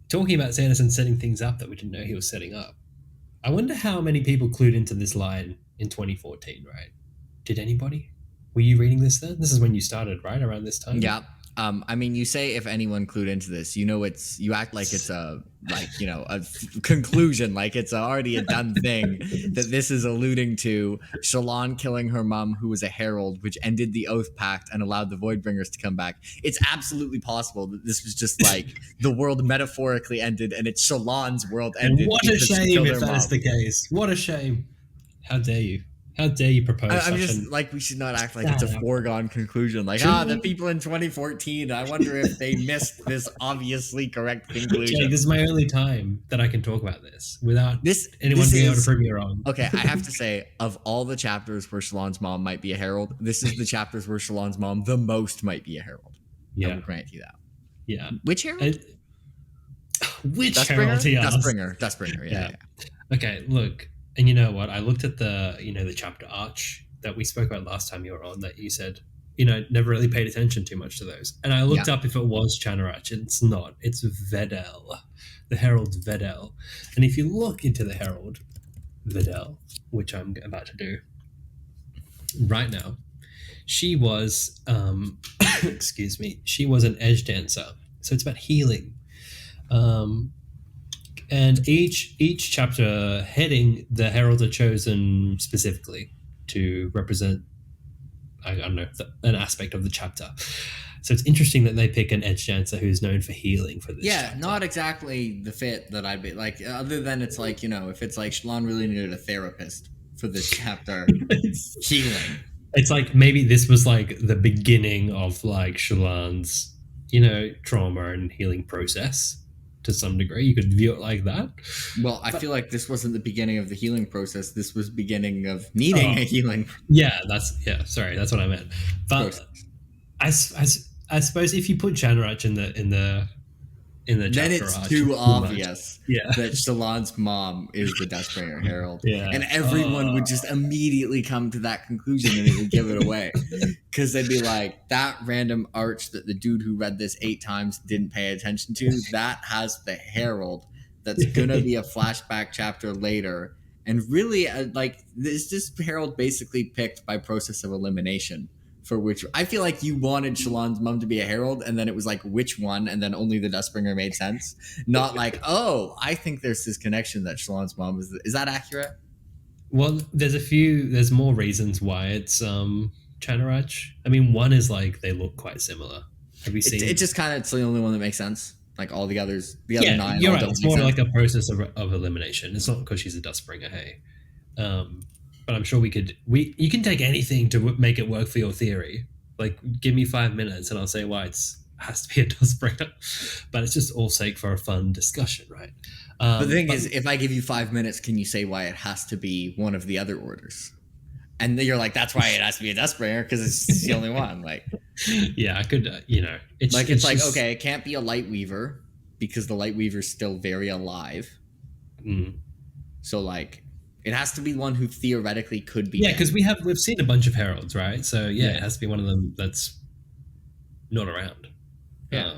talking about Sanderson setting things up that we didn't know he was setting up. I wonder how many people clued into this line in 2014, right? Did anybody? Were you reading this then? This is when you started, right? Around this time? Yeah. I mean, you say if anyone clued into this, you act like it's a conclusion, like it's already a done thing that this is alluding to Shallan killing her mom, who was a herald, which ended the Oath Pact and allowed the Voidbringers to come back. It's absolutely possible that this was just like the world metaphorically ended and it's Shallan's world ended. And what a shame if that is the case. What a shame. How dare you? How dare you propose I'm just like, we should not act like it's a foregone conclusion. Like, the people in 2014, I wonder if they missed this obviously correct conclusion. Jake, this is my only time that I can talk about this without anyone being able to prove me wrong. Okay, I have to say, of all the chapters where Shallan's mom might be a herald, this is the chapters where Shallan's mom the most might be a herald. Yeah. I will grant you that. Yeah. Which herald? Which herald? Dustbringer, yeah. Okay, look. And you know what? I looked at the chapter arch that we spoke about last time you were on, that you said, never really paid attention too much to those. And I looked up if it was Chanarach. It's not. It's Vedel. The Herald's Vedel. And if you look into the Herald Vedel, which I'm about to do right now, she was, excuse me, she was an edge dancer. So it's about healing. And each chapter heading, the heralds are chosen specifically to represent, I don't know, an aspect of the chapter. So it's interesting that they pick an edge dancer who's known for healing for this chapter. Not exactly the fit that I'd be like, other than it's like, if it's like Shallan really needed a therapist for this chapter, healing. It's like maybe this was like the beginning of like Shallan's, trauma and healing process. To some degree, you could view it like that. Well, I feel like this wasn't the beginning of the healing process. This was beginning of needing a healing. Yeah, sorry, that's what I meant. But I suppose if you put Chanarach in the chapter, then it's arch, too obvious that Shallan's mom is the Dustbringer Herald. Yeah. And everyone would just immediately come to that conclusion and it would give it away. Because they'd be like, that random arch that the dude who read this 8 times didn't pay attention to, that has the Herald that's going to be a flashback chapter later. And really, this Herald basically picked by process of elimination. For which I feel like you wanted Shallan's mom to be a herald, and then it was like, which one? And then only the Dustbringer made sense. Not like, I think there's this connection that Shallan's mom is that accurate? Well, there's more reasons why it's Chanarach. I mean, one is like they look quite similar. Have you seen? It just kind of, it's the only one that makes sense. Like all the others, the other 9. You're right. It's more like a process of elimination. It's not because she's a Dustbringer, hey. But I'm sure you can take anything to make it work for your theory. Like, give me 5 minutes and I'll say why it has to be a Dustbringer. But it's just all sake for a fun discussion, right? But the thing is, if I give you 5 minutes, can you say why it has to be one of the other orders? And then you're like, that's why it has to be a Dustbringer, because it's the only one. Like, yeah, I could, it's like, okay, it can't be a Lightweaver because the Lightweaver's still very alive. So like, it has to be one who theoretically could be. Yeah, because we've seen a bunch of heralds, right? So it has to be one of them that's not around. Yeah.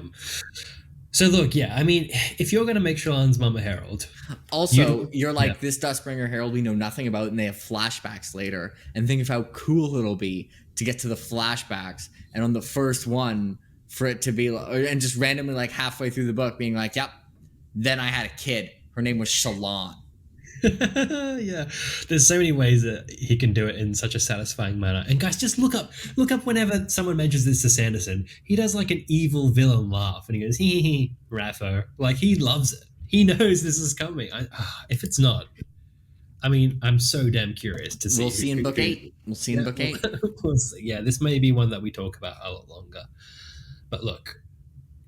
So look, I mean, if you're going to make Shallan's mom a herald, also you're like, this Dustbringer herald we know nothing about, and they have flashbacks later. And think of how cool it'll be to get to the flashbacks, and on the first one for it to be, and just randomly like halfway through the book being like, yep, then I had a kid. Her name was Shallan. Yeah, there's so many ways that he can do it in such a satisfying manner. And guys, just look up whenever someone mentions this to Sanderson, he does like an evil villain laugh and he goes, hee, Raffo. Like, he loves it. He knows this is coming. If it's not, I mean, I'm so damn curious to see. We'll see in book 8. Yeah, this may be one that we talk about a lot longer. But look,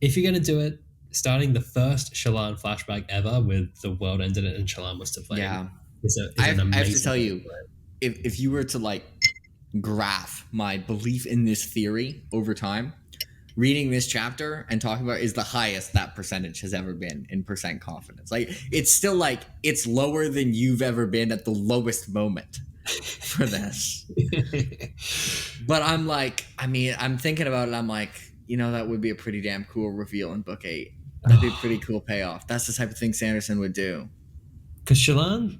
if you're going to do it, starting the first Shallan flashback ever with the world ended and Shallan was to blame. Yeah. I have to tell you, if you were to like graph my belief in this theory over time, reading this chapter and talking about is the highest that percentage has ever been in percent confidence. Like, it's still like, it's lower than you've ever been at the lowest moment for this. But I'm like, I mean, I'm thinking about it. I'm like, that would be a pretty damn cool reveal in book 8. That'd be a pretty cool payoff. That's the type of thing Sanderson would do. Because Shallan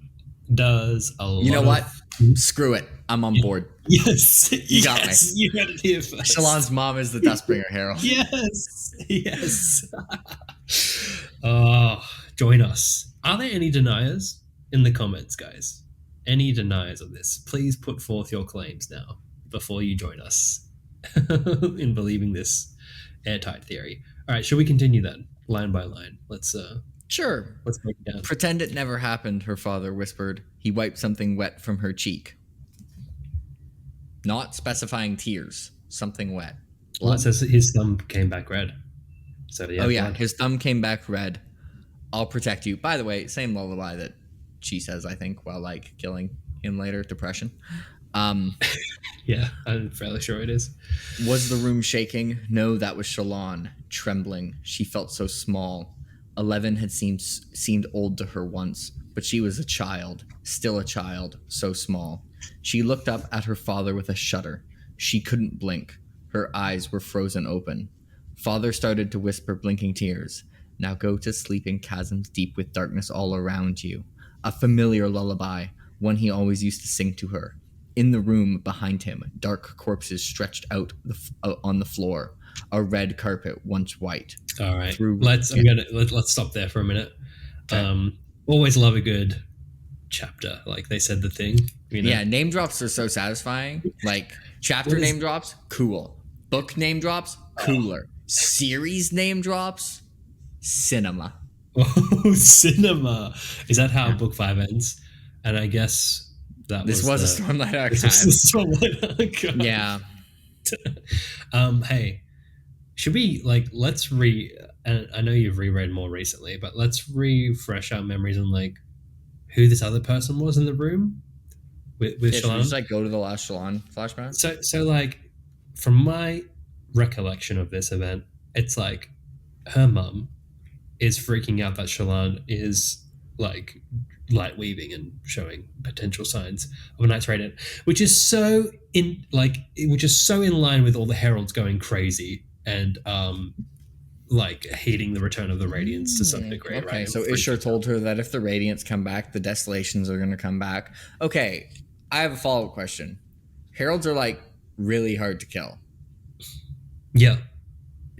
does a lot. You know what? Screw it. I'm on board. Yes. You got me. You heard it here first. Shallan's mom is the Dustbringer Herald. Yes. Join us. Are there any deniers in the comments, guys? Any deniers of this? Please put forth your claims now before you join us in believing this airtight theory. All right, shall we continue then, line by line? Let's break it down. Pretend it never happened, her father whispered. He wiped something wet from her cheek. Not specifying tears. Something wet. Well, it says that his thumb came back red. So blood. His thumb came back red. I'll protect you. By the way, same lullaby that she says, I think, while like killing him later. Depression. Yeah, I'm fairly sure it is. Was the room shaking? No, that was Shallan, trembling. She felt so small. 11 had seemed old to her once, but she was a child, still a child, so small. She looked up at her father with a shudder. She couldn't blink. Her eyes were frozen open. Father started to whisper, blinking tears. Now go to sleep in chasms deep with darkness all around you. A familiar lullaby, one he always used to sing to her. In the room behind him, dark corpses stretched out on the floor. A red carpet, once white. All right, let's stop there for a minute. Okay. Always love a good chapter. Like they said the thing. You know? Yeah, name drops are so satisfying. Like chapter name drops, cool. Book name drops, cooler. Series name drops, cinema. Oh, cinema. Is that how book 5 ends? And I guess this was a Stormlight Archive. This was a Stormlight Archive. Yeah. Hey, should we let's and I know you've reread more recently, but let's refresh our memories on like who this other person was in the room with Shallan. Should we just like go to the last Shallan flashback? So like from my recollection of this event, it's like her mum is freaking out that Shallan is like light weaving and showing potential signs of a Knight's Radiant, which is so in line with all the heralds going crazy and like hating the return of the Radiants to some degree. Okay, right? so Ishtar told her that if the Radiants come back, the Desolations are going to come back. Okay, I have a follow-up question. Heralds are like really hard to kill. Yeah.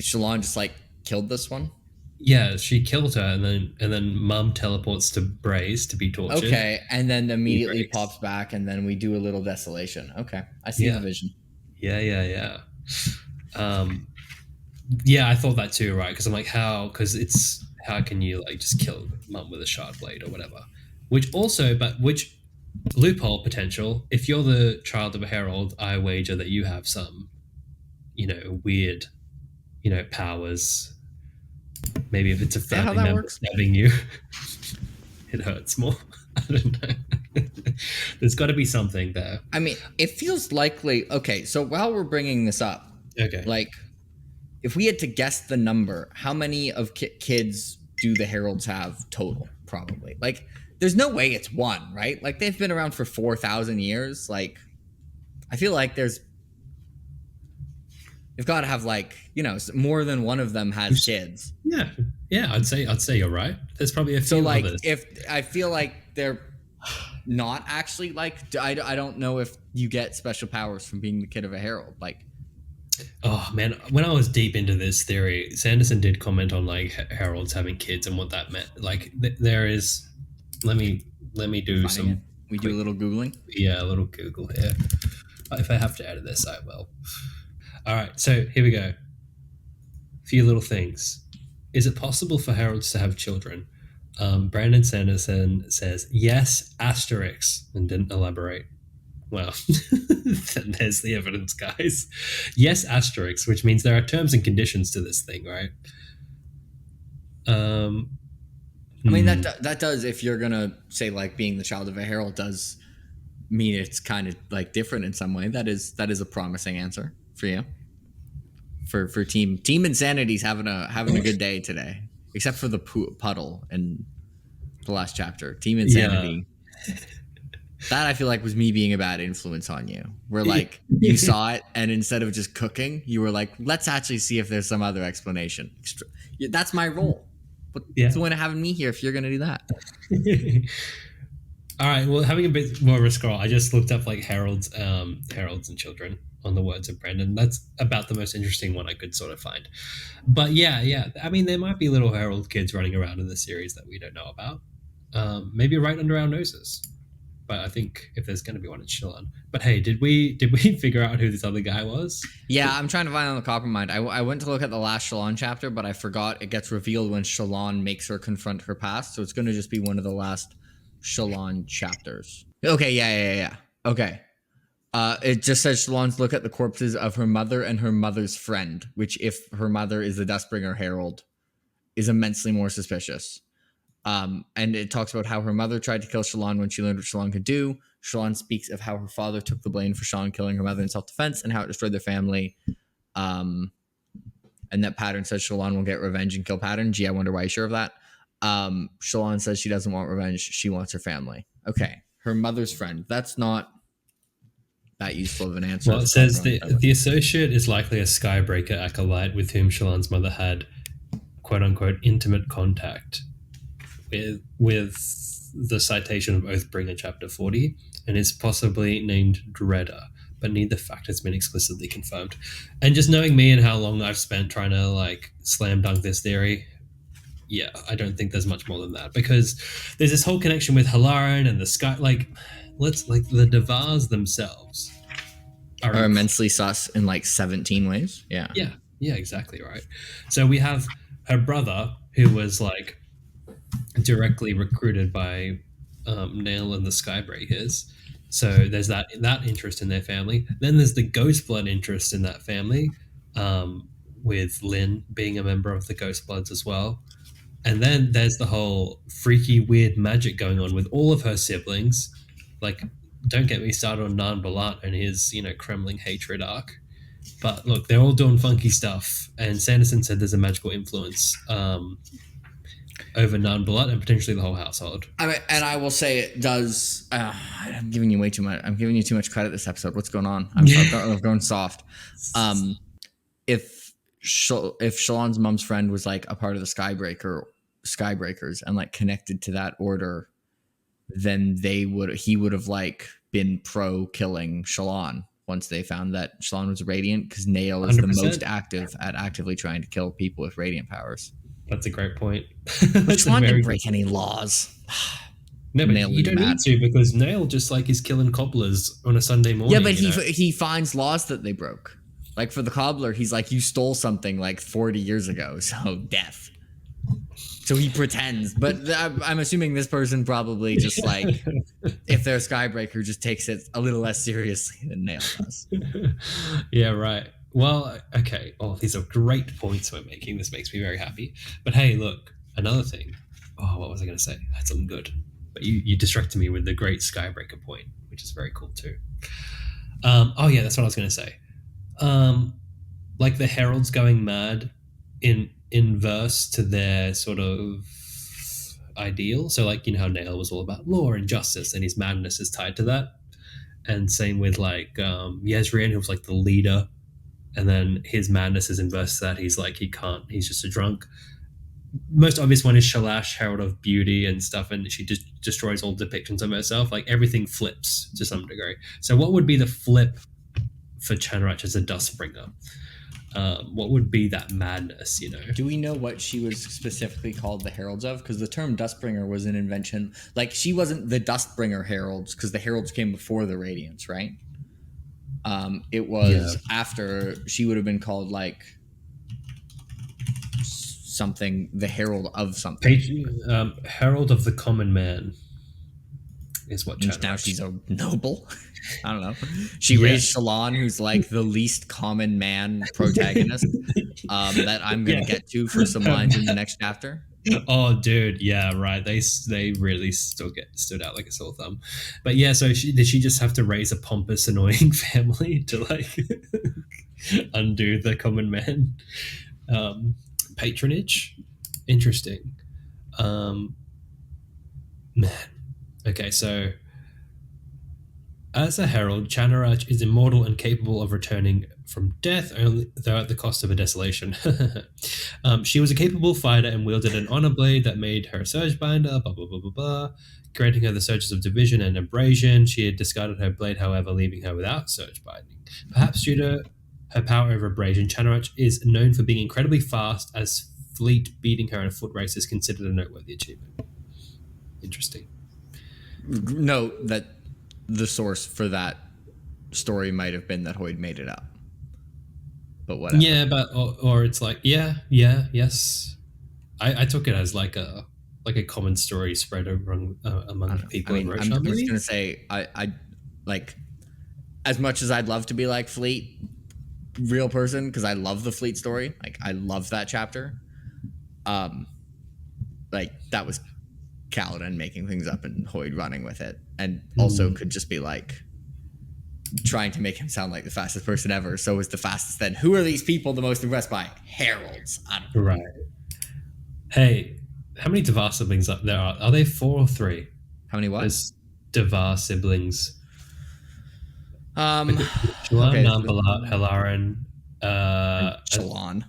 Shallan just like killed this one? Yeah, she killed her, and then Mum teleports to Braze to be tortured. Okay, and then immediately pops back, and then we do a little desolation. Okay, I see the vision. Yeah. Yeah, I thought that too, right? Because I'm like, how can you like just kill Mum with a shard blade or whatever? Which loophole potential. If you're the child of a herald, I wager that you have some, weird, powers. Maybe if it's a family member stabbing you, it hurts more. I don't know. There's got to be something there. I mean, it feels likely. Okay, so while we're bringing this up, like, if we had to guess the number, how many of kids do the heralds have total? Probably. Like, there's no way it's one, right? Like, they've been around for 4,000 years. Like, I feel like you've got to have like, more than one of them has kids. Yeah. I'd say you're right. There's probably a few. So like, others. if I feel like they're not actually like, I don't know if you get special powers from being the kid of a herald. Like, oh man, when I was deep into this theory, Sanderson did comment on like heralds having kids and what that meant. Like, there is. Let me do some. We do a little Googling. Yeah, a little Google here. If I have to edit this, I will. All right, so here we go. A few little things. Is it possible for heralds to have children? Brandon Sanderson says, yes, asterisk, and didn't elaborate. Well, then there's the evidence, guys. Yes, asterisk, which means there are terms and conditions to this thing, right? I mean, that does, if you're going to say, like, being the child of a herald does mean it's kind of, like, different in some way. That is a promising answer for you. For Team Insanity's having a good day today, except for the puddle in the last chapter. Team Insanity. Yeah. That I feel like was me being a bad influence on you. Where like you saw it, and instead of just cooking, you were like, let's actually see if there's some other explanation. That's my role. What's Yeah. the point of having me here if you're gonna do that? All right. Well, having a bit more of a scroll, I just looked up like heralds and children on the words of Brandon. That's about the most interesting one I could sort of find. But yeah. I mean, there might be little herald kids running around in the series that we don't know about. Maybe right under our noses. But I think if there's going to be one, it's Shallan. But hey, did we figure out who this other guy was? Yeah, I'm trying to find on the Coppermind. I went to look at the last Shallan chapter, but I forgot it gets revealed when Shallan makes her confront her past. So it's going to just be one of the last Shallan chapters. Okay, yeah. Okay. It just says Shallan's look at the corpses of her mother and her mother's friend, which, if her mother is the Dustbringer Herald, is immensely more suspicious. And it talks about how her mother tried to kill Shallan when she learned what Shallan could do. Shallan speaks of how her father took the blame for Shallan killing her mother in self-defense and how it destroyed their family. And that Pattern says Shallan will get revenge and kill Pattern. Gee, I wonder why he's sure of that. Shallan says she doesn't want revenge. She wants her family. Okay. Her mother's friend. That's not that useful of an answer. Well, it says the associate is likely a Skybreaker acolyte with whom Shallan's mother had quote-unquote intimate contact. With the citation of Oathbringer chapter 40, and is possibly named Dreader, but neither fact has been explicitly confirmed. And just knowing me and how long I've spent trying to like slam dunk this theory, yeah, I don't think there's much more than that, because there's this whole connection with Halaran and the sky. Like the Devars themselves are immensely sus in like 17 ways. Yeah, exactly right. So we have her brother, who was like directly recruited by Nail and the Skybreakers. So there's that interest in their family. Then there's the Ghostblood interest in that family, with Lynn being a member of the Ghostbloods as well. And then there's the whole freaky, weird magic going on with all of her siblings. Like, don't get me started on Nan Balat and his, Kremling hatred arc. But look, they're all doing funky stuff. And Sanderson said there's a magical influence over Nan Balat and potentially the whole household. I will say it does. I'm giving you way too much. I'm giving you too much credit this episode. What's going on? I've gone soft. If Shallan's mom's friend was like a part of the Skybreakers and like connected to that order, then he would have like been pro killing Shallan once they found that Shallan was radiant, because Nail is 100%. The most active at actively trying to kill people with radiant powers. That's a great point. Which one didn't break any laws? No, but you don't need to, because Nail just like is killing cobblers on a Sunday morning. Yeah, but he finds laws that they broke. Like for the cobbler, he's like, you stole something like 40 years ago, so death. So he pretends, but I'm assuming this person probably just like, if they're a Skybreaker, just takes it a little less seriously than Nail does. Yeah, right. Well, okay. Oh, these are great points we're making. This makes me very happy. But hey, look, another thing. Oh, what was I going to say? I had something good. But you distracted me with the great Skybreaker point, which is very cool too. Oh yeah, that's what I was going to say. Like the heralds going mad in inverse to their sort of ideal. So like, how Nail was all about law and justice, and his madness is tied to that. And same with like Yezrian, who was like the leader, and then his madness is inverse to that. He's like, he's just a drunk. Most obvious one is Shalash, Herald of Beauty and stuff, and she just destroys all depictions of herself. Like everything flips to some degree. So what would be the flip for Chanrach as a Dustbringer? What would be that madness, Do we know what she was specifically called the Heralds of? Because the term Dustbringer was an invention. Like, she wasn't the Dustbringer Heralds, because the Heralds came before the Radiants, right? It was after. She would have been called like something, the Herald of something. Herald of the Common Man is what Chanrach. Now she's a noble. I don't know. She raised Shallan, who's like the least common man protagonist that I'm going to get to for some lines in the next chapter. Oh, dude. Yeah, right. They really stood out like a sore thumb. But yeah, so did she just have to raise a pompous, annoying family to like undo the common man patronage? Interesting. Man. Okay, so As a herald, Chanarach is immortal and capable of returning from death, only though at the cost of a desolation. She was a capable fighter and wielded an honor blade that made her a surge binder, blah, blah, blah, blah, blah, granting her the surges of division and abrasion. She had discarded her blade, however, leaving her without surge binding. Perhaps due to her power over abrasion, Chanarach is known for being incredibly fast, as fleet beating her in a foot race is considered a noteworthy achievement. Interesting. Note that the source for that story might have been that Hoyd made it up, but whatever. Yeah, but or it's like yes. I took it as like a common story spread among people in Roshar. I'm just gonna say I like, as much as I'd love to be like Fleet, real person, because I love the Fleet story. Like I love that chapter. Like that was Kaladin making things up and Hoyd running with it, and also could just be like trying to make him sound like the fastest person ever. So is the fastest then. Who are these people the most impressed by? Heralds. I don't know. Right. Hey, how many Devar siblings there are? Are they 4 or 3? How many what? There's Devar siblings. Shallan, Nambalat, Helaran, Shallan.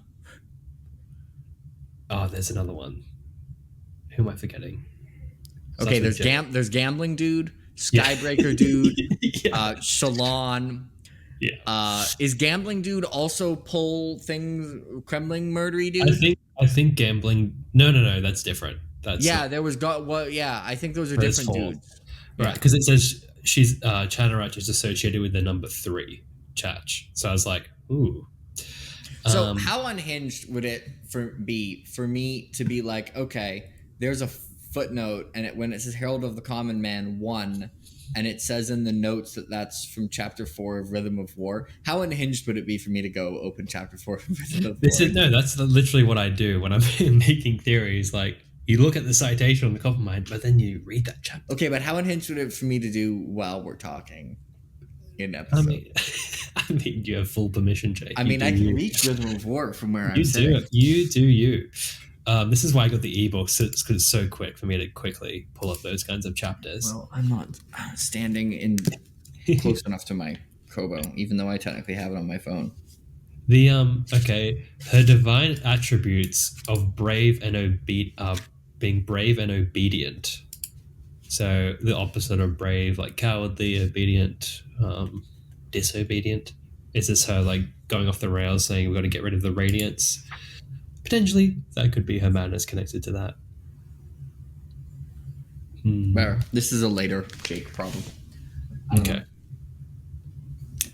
Oh, there's another one. Who am I forgetting? Okay, there's Gambling Dude, Skybreaker Dude, Shallan. Yeah. Is Gambling Dude also pull things, Kremling murdery dude? I think Gambling. No, that's different. That's there was I think those are different dudes. Right, because it says she's Chanarach is associated with the number 3, Chach. So I was like, ooh. So how unhinged would it be for me to be like, okay, there's a footnote, and when it says Herald of the Common Man 1, and it says in the notes that that's from chapter 4 of Rhythm of War, how unhinged would it be for me to go open chapter 4 of Rhythm of War? That's literally what I do when I'm making theories. Like, you look at the citation on the Common Mind, but then you read that chapter. Okay, but how unhinged would it for me to do while we're talking in episode? I mean, you have full permission, Jake. I can reach Rhythm of War from where I'm sitting. You do you. This is why I got the ebooks, because it's so quick for me to quickly pull up those kinds of chapters. Well, I'm not standing in close enough to my Kobo, even though I technically have it on my phone. Her divine attributes of brave and being brave and obedient. So the opposite of brave, like cowardly, obedient, disobedient. Is this her like going off the rails, saying we've got to get rid of the radiance? Potentially, that could be her madness connected to that. This is a later Jake problem. Okay.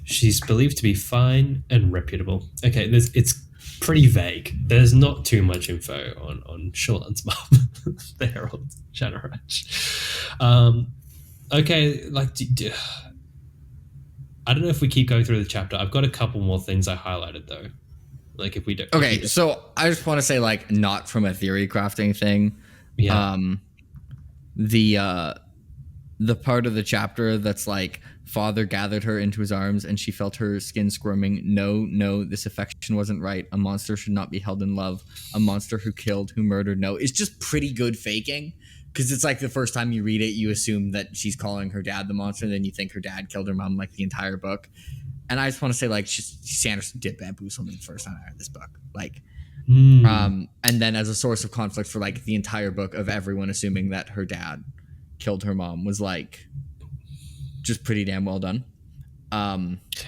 She's believed to be fine and reputable. Okay, it's pretty vague. There's not too much info on Shallan's mom, the Herald Chanarach. Okay, like, I don't know if we keep going through the chapter. I've got a couple more things I highlighted though. Like if we don't. Okay, so I just want to say, like, not from a theory crafting thing. Yeah. The part of the chapter that's like, father gathered her into his arms and she felt her skin squirming. No, this affection wasn't right. A monster should not be held in love. A monster who killed, who murdered. No, it's just pretty good faking. Because it's like the first time you read it, you assume that she's calling her dad the monster, and then you think her dad killed her mom, like the entire book. And I just want to say, like, Sanderson did bamboozle me the first time I read this book. Like, and then as a source of conflict for like the entire book of everyone assuming that her dad killed her mom was like just pretty damn well done.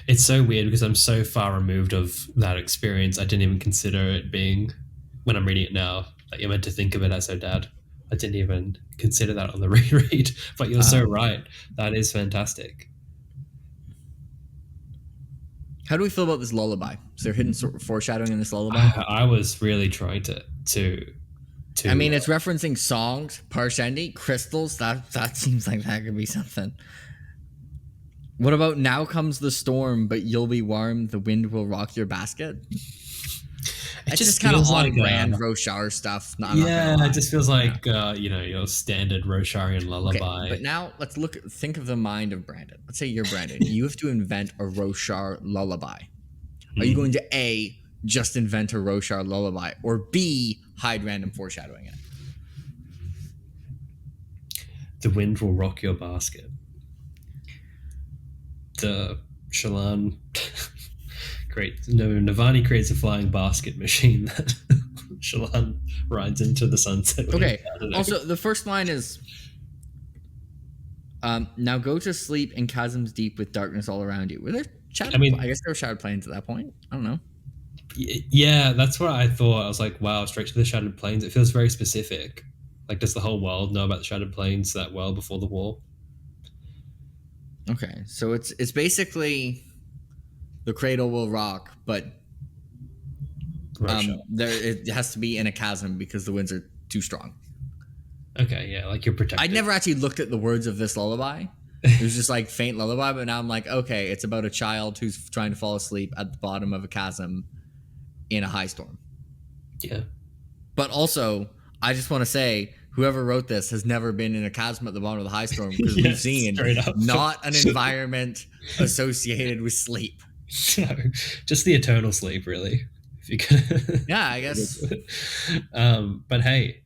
It's so weird because I'm so far removed of that experience. I didn't even consider it being, when I'm reading it now, that you're meant to think of it as her dad. I didn't even consider that on the reread, but you're so right. That is fantastic. How do we feel about this lullaby? Is there hidden sort of foreshadowing in this lullaby? I was really trying to. I mean, it's referencing songs, Parshendi, crystals. That seems like that could be something. What about now comes the storm, but you'll be warm. The wind will rock your basket. It just kind of on brand Roshar stuff. It just feels like your standard Rosharian lullaby. Okay, but now let's think of the mind of Brandon. Let's say you're Brandon. You have to invent a Roshar lullaby. Are you going to A, just invent a Roshar lullaby, or B, hide random foreshadowing in it? The wind will rock your basket. Shallan Navani creates a flying basket machine that Shallan rides into the sunset. Okay. Also, the first line is, now go to sleep in chasms deep with darkness all around you. Were there shattered? I guess there were shattered plains at that point. I don't know. Yeah, that's what I thought. I was like, wow, straight to the shattered plains. It feels very specific. Like, does the whole world know about the shattered plains that well before the war? Okay, so it's basically the cradle will rock, but it has to be in a chasm because the winds are too strong. Okay, yeah, like you're protected. I never actually looked at the words of this lullaby. It was just like faint lullaby, but now I'm like, okay, it's about a child who's trying to fall asleep at the bottom of a chasm in a high storm. Yeah. But also, I just want to say, whoever wrote this has never been in a chasm at the bottom of the high storm, because we've seen not an environment associated with sleep. No, just the eternal sleep, really. If you can. Yeah, I guess. But hey,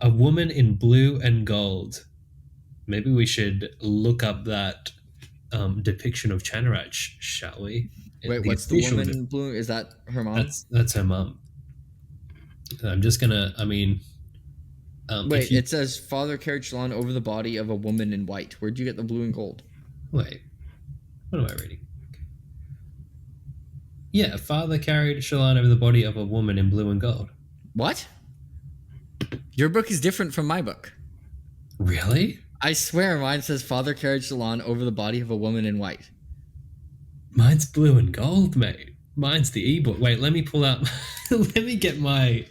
a woman in blue and gold. Maybe we should look up that depiction of Chanarach, shall we? Wait, what's the woman in blue? Is that her mom? That's her mom. I'm just gonna. I mean, wait. It says father carried Shallan over the body of a woman in white. Where'd you get the blue and gold? Wait, what am I reading? Yeah, father carried Shallan over the body of a woman in blue and gold. What? Your book is different from my book. Really? I swear mine says father carried Shallan over the body of a woman in white. Mine's blue and gold, mate. Mine's the ebook. Wait, let me pull out. Let me get my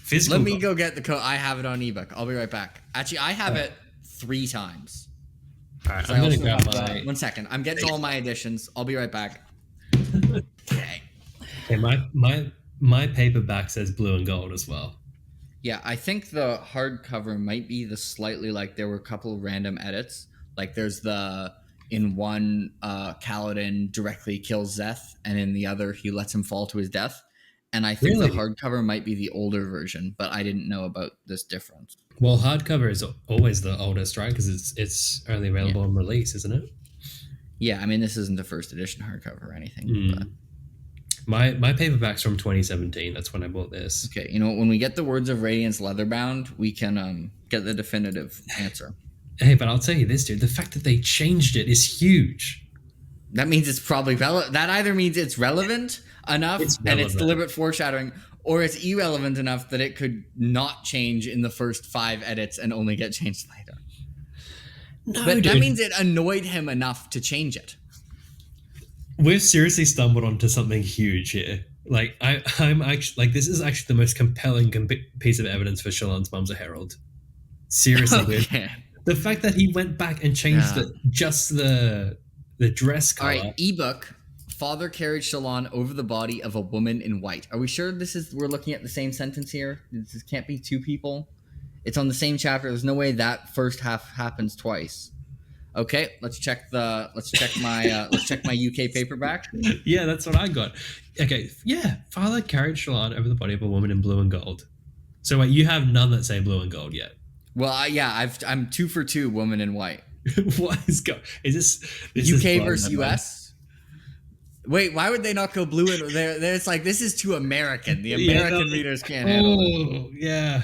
physical. Let me go get the code. I have it on ebook. I'll be right back. Actually, I have it 3 times. All right, I'm gonna grab my. 1 second. I'm getting all my editions. I'll be right back. Okay. Okay, my paperback says blue and gold as well. Yeah, I think the hardcover might be the slightly, like, there were a couple random edits. Like, there's in one, Kaladin directly kills Szeth, and in the other, he lets him fall to his death. And I think the hardcover might be the older version, but I didn't know about this difference. Well, hardcover is always the oldest, right? Because it's only available on release, isn't it? Yeah, I mean, this isn't the first edition hardcover or anything. But. My paperback's from 2017. That's when I bought this. Okay, you know, when we get the Words of Radiance leatherbound, we can get the definitive answer. Hey, but I'll tell you this, dude. The fact that they changed it is huge. That means it's probably relevant. That either means it's relevant enough and it's deliberate foreshadowing, or it's irrelevant enough that it could not change in the first 5 edits and only get changed later. No, but that means it annoyed him enough to change it. We've seriously stumbled onto something huge here. Like, I'm actually, like, this is actually the most compelling piece of evidence for Shallan's mum's a herald. Seriously, dude. The fact that he went back and changed just the dress color. All right, ebook. Father carried Shallan over the body of a woman in white. Are we sure we're looking at the same sentence here? This can't be 2 people. It's on the same chapter. There's no way that first half happens twice. Okay, let's check my UK paperback. Yeah, that's what I got. Okay, yeah, father carried Shallan over the body of a woman in blue and gold. So wait, you have none that say blue and gold yet? Well, I'm 2 for 2 woman in white. What is this UK versus US? Wait, why would they not go blue and there? It's like, this is too American. The American readers can't handle it. Oh, yeah,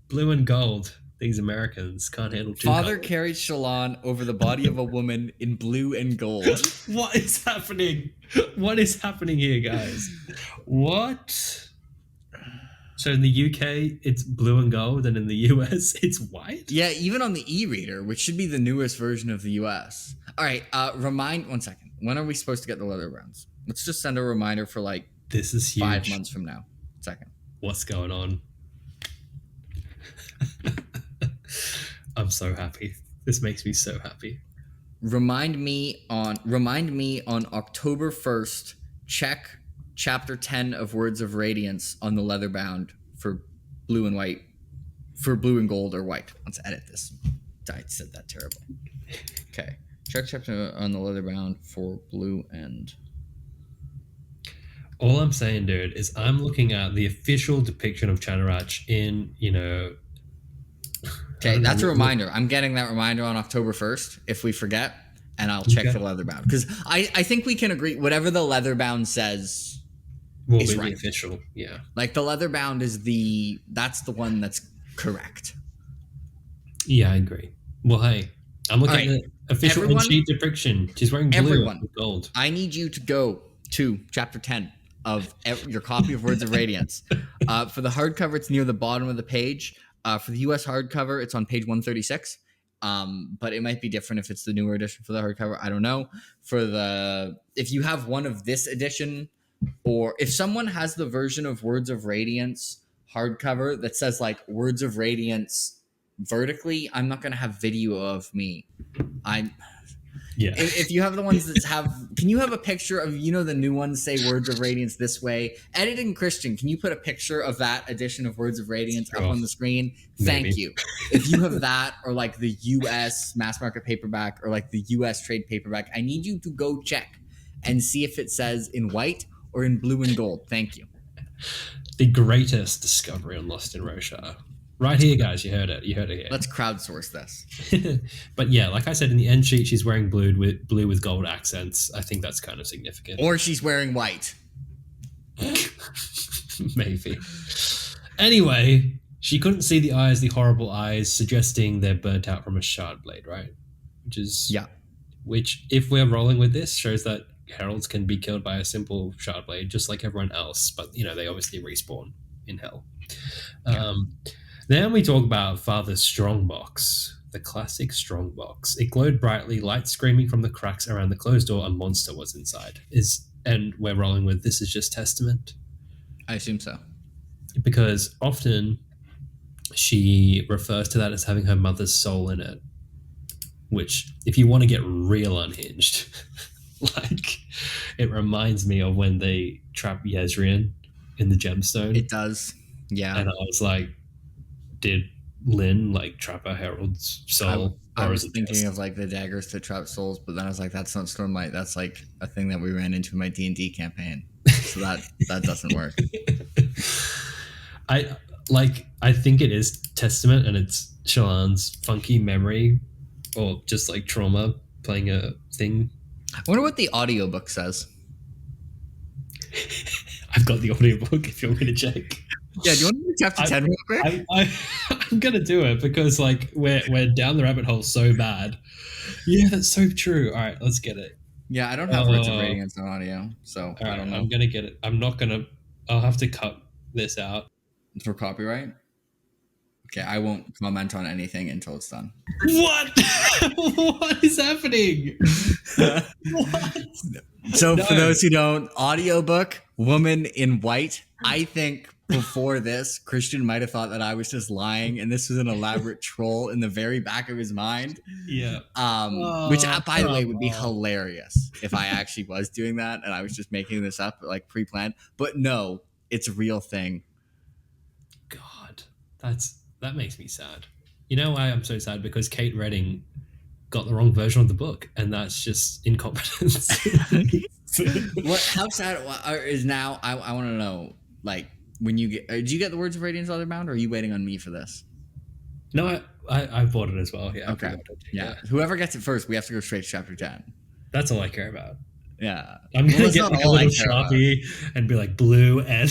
blue and gold. These Americans can't handle 2 Father colors. carried Shallan over the body of a woman in blue and gold. What is happening? What is happening here, guys? What? So in the UK, it's blue and gold, and in the US, it's white? Yeah, even on the e-reader, which should be the newest version of the US. All right, 1 second. When are we supposed to get the leather rounds? Let's just send a reminder for like this is huge. 5 months from now. Second. What's going on? I'm so happy. This makes me so happy. Remind me on October 1st, check chapter 10 of Words of Radiance on the leatherbound for blue and white, for blue and gold or white. Let's edit this. I said that terribly. Okay. Check chapter on the leatherbound for blue and... All I'm saying, dude, is I'm looking at the official depiction of Chanarach in, Okay, that's a reminder. I'm getting that reminder on October 1st. If we forget, and I'll check the leatherbound, because I think we can agree whatever the leatherbound says will is be right. The official, yeah. Like the leatherbound is that's the one that's correct. Yeah, I agree. Well, hey, I'm looking at the official sheet depiction. She's wearing blue with gold. I need you to go to chapter 10 of your copy of Words of Radiance. For the hardcover, it's near the bottom of the page. For the US hardcover, it's on page 136. But it might be different if it's the newer edition for the hardcover. I don't know. If you have one of this edition, or if someone has the version of Words of Radiance hardcover that says like Words of Radiance vertically, I'm not going to have video of me. If you have the ones that can you have a picture of, the new ones say Words of Radiance this way? Editing Christian, can you put a picture of that edition of Words of Radiance up on the screen? Maybe. Thank you. If you have that, or like the US mass market paperback, or like the US trade paperback, I need you to go check and see if it says in white or in blue and gold. Thank you. The greatest discovery on Lost in Roshar. Right here, guys. You heard it here. Let's crowdsource this. But yeah, like I said, in the end sheet, she's wearing blue with gold accents. I think that's kind of significant. Or she's wearing white. Maybe. Anyway, she couldn't see the horrible eyes, suggesting they're burnt out from a shard blade, right? Which, if we're rolling with this, shows that heralds can be killed by a simple shard blade, just like everyone else. But, they obviously respawn in hell. Then we talk about Father's strongbox, the classic strongbox. It glowed brightly, light screaming from the cracks around the closed door. A monster was inside. And we're rolling with this is just testament. I assume so. Because often she refers to that as having her mother's soul in it, which, if you want to get real unhinged, like, it reminds me of when they trap Yezrian in the gemstone. It does, yeah. And I was like, did Lynn trap a herald's soul? I was thinking of like the daggers to trap souls, but then I was like, that's not Stormlight. That's like a thing that we ran into in my D&D campaign, so that doesn't work. I think it is testament, and it's Shallan's funky memory, or just like trauma playing a thing. I wonder what the audiobook says. I've got the audiobook if you want me to check. Yeah, do you want to do chapter 10 real quick? I'm going to do it because we're down the rabbit hole so bad. Yeah, that's so true. All right, let's get it. Yeah, I don't have Words of Radiance on audio, so I don't know. I'm going to get it. I'll have to cut this out. For copyright? Okay, I won't comment on anything until it's done. What? What is happening? What? So for those who don't, audiobook, Woman in White. I think before this, Christian might have thought that I was just lying, and this was an elaborate troll in the very back of his mind. Yeah. Which, by the way, would be hilarious if I actually was doing that and I was just making this up, like pre-planned. But no, it's a real thing. God, that makes me sad. You know why I'm so sad? Because Kate Redding got the wrong version of the book, and that's just incompetence. How sad is now? I want to know, like, when you get, did you get the Words of Radiance Leatherbound, or are you waiting on me for this? No, I bought it as well. Yeah. Okay. Yeah. Whoever gets it first, we have to go straight to chapter 10. That's all I care about. Yeah. I'm gonna get like a little Sharpie and be like blue and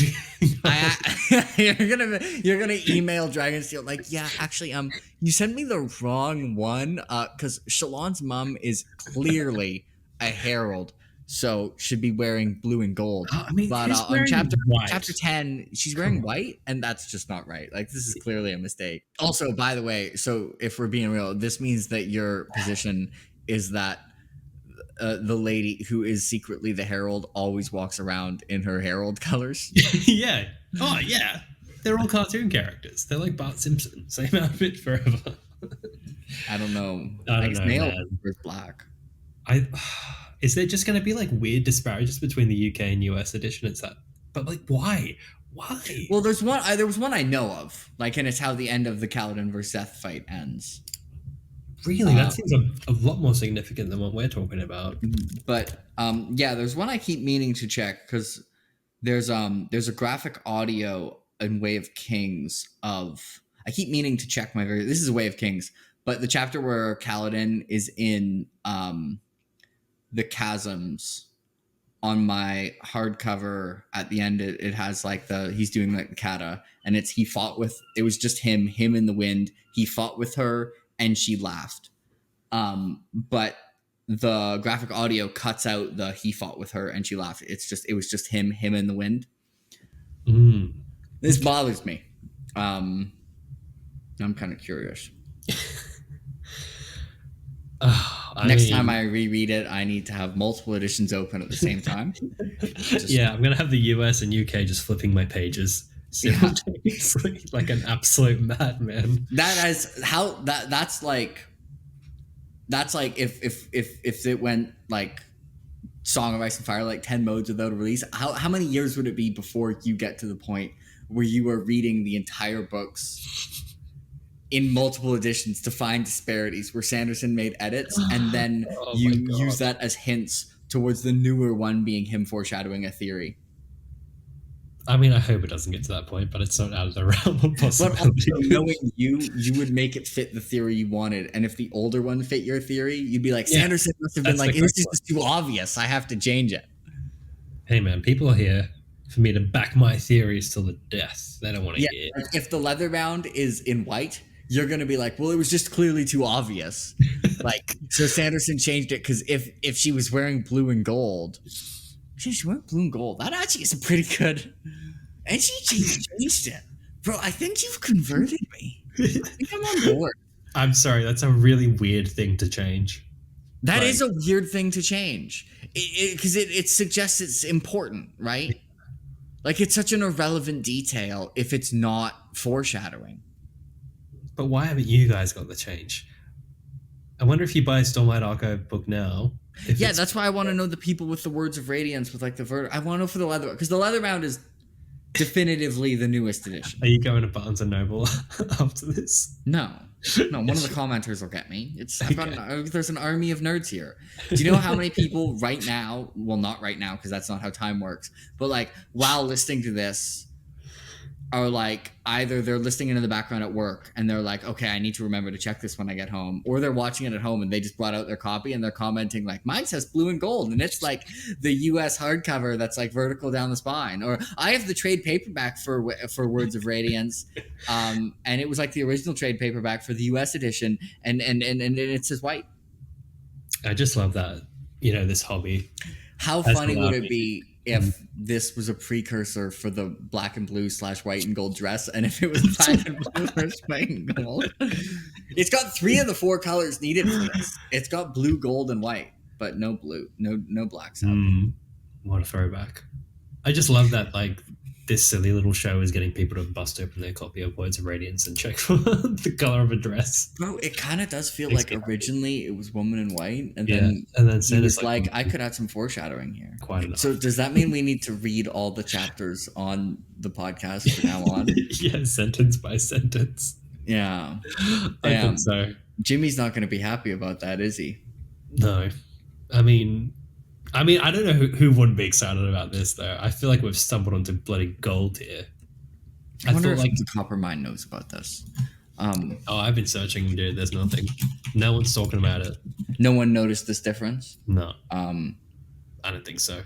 you're gonna email Dragonsteel like, yeah, actually, you sent me the wrong one, because Shallan's mom is clearly a herald, so should be wearing blue and gold. But on chapter 10, she's wearing white, and that's just not right. Like, this is clearly a mistake. Also, by the way, so if we're being real, this means that your position is that the lady who is secretly the herald always walks around in her herald colors. Yeah. Oh, yeah. They're all cartoon characters. They're like Bart Simpson. Same outfit forever. I don't know. I don't know, Snail man. is black. Is there just going to be like weird disparities between the UK and US edition? It's that, but like, why? Well, there was one I know of, like, and it's how the end of the Kaladin versus Seth fight ends. Really? That seems a lot more significant than what we're talking about. But yeah, there's one I keep meaning to check, because there's a graphic audio in Way of Kings of, I keep meaning to check this is Way of Kings, but the chapter where Kaladin is in the chasms on my hardcover at the end. It has like he's doing like the kata, and it was just him in the wind. He fought with her and she laughed. But the graphic audio cuts out the he fought with her and she laughed. It was just him in the wind. This bothers me. I'm kind of curious. Next time I reread it, I need to have multiple editions open at the same time. I'm gonna have the US and UK just flipping my pages simultaneously, like an absolute madman. That's like if it went like Song of Ice and Fire, like 10 modes without a release. How many years would it be before you get to the point where you are reading the entire books in multiple editions to find disparities where Sanderson made edits, and then you use that as hints towards the newer one being him foreshadowing a theory? I mean, I hope it doesn't get to that point, but it's not out of the realm of possibility. But also, knowing you would make it fit the theory you wanted, and if the older one fit your theory, you'd be like, Sanderson must have been like, this is just too obvious, I have to change it. Hey man, people are here for me to back my theories till the death. They don't want to hear. Like if the leather bound is in white, you're going to be like, well, it was just clearly too obvious. Like, so Sanderson changed it because if she was wearing blue and gold, she's wearing blue and gold. That actually is a pretty good. And she changed it. Bro, I think you've converted me. I think I'm on board. I'm sorry, that's a really weird thing to change. That is a weird thing to change. Because it suggests it's important, right? Like, it's such an irrelevant detail if it's not foreshadowing. But why haven't you guys got the change? I wonder if you buy a Stormlight Archive book now. That's why I want to know the people with the Words of Radiance with like the I want to know for the leather, because the leatherbound is definitively the newest edition. Are you going to Barnes and Noble after this? No. One of the commenters will get me. There's an army of nerds here. Do you know how many people right now? Well, not right now because that's not how time works. But like while listening to this, are like either they're listening in the background at work and they're like, okay, I need to remember to check this when I get home, or they're watching it at home and they just brought out their copy and they're commenting like, mine says blue and gold and it's like the US hardcover that's like vertical down the spine, or I have the trade paperback for Words of Radiance, and it was like the original trade paperback for the US edition, and it says white. I just love that, this hobby. How funny would it be if this was a precursor for the black and blue / white and gold dress, and if it was black and blue / white and gold? It's got 3 of the 4 colors needed for this. It's got blue, gold, and white, but no blue, no black. What a throwback. I just love that, like, this silly little show is getting people to bust open their copy of Words of Radiance and check for the color of a dress. Bro, it kind of does feel like originally it was woman in white, and then he was like, I could add some foreshadowing here. Quite enough. So does that mean we need to read all the chapters on the podcast from now on? Yeah, sentence by sentence. Yeah. I think so. Jimmy's not going to be happy about that, is he? No. I mean, I don't know who wouldn't be excited about this, though. I feel like we've stumbled onto bloody gold here. I wonder if the Coppermine knows about this. I've been searching, dude. There's nothing. No one's talking about it. No one noticed this difference? No. I don't think so.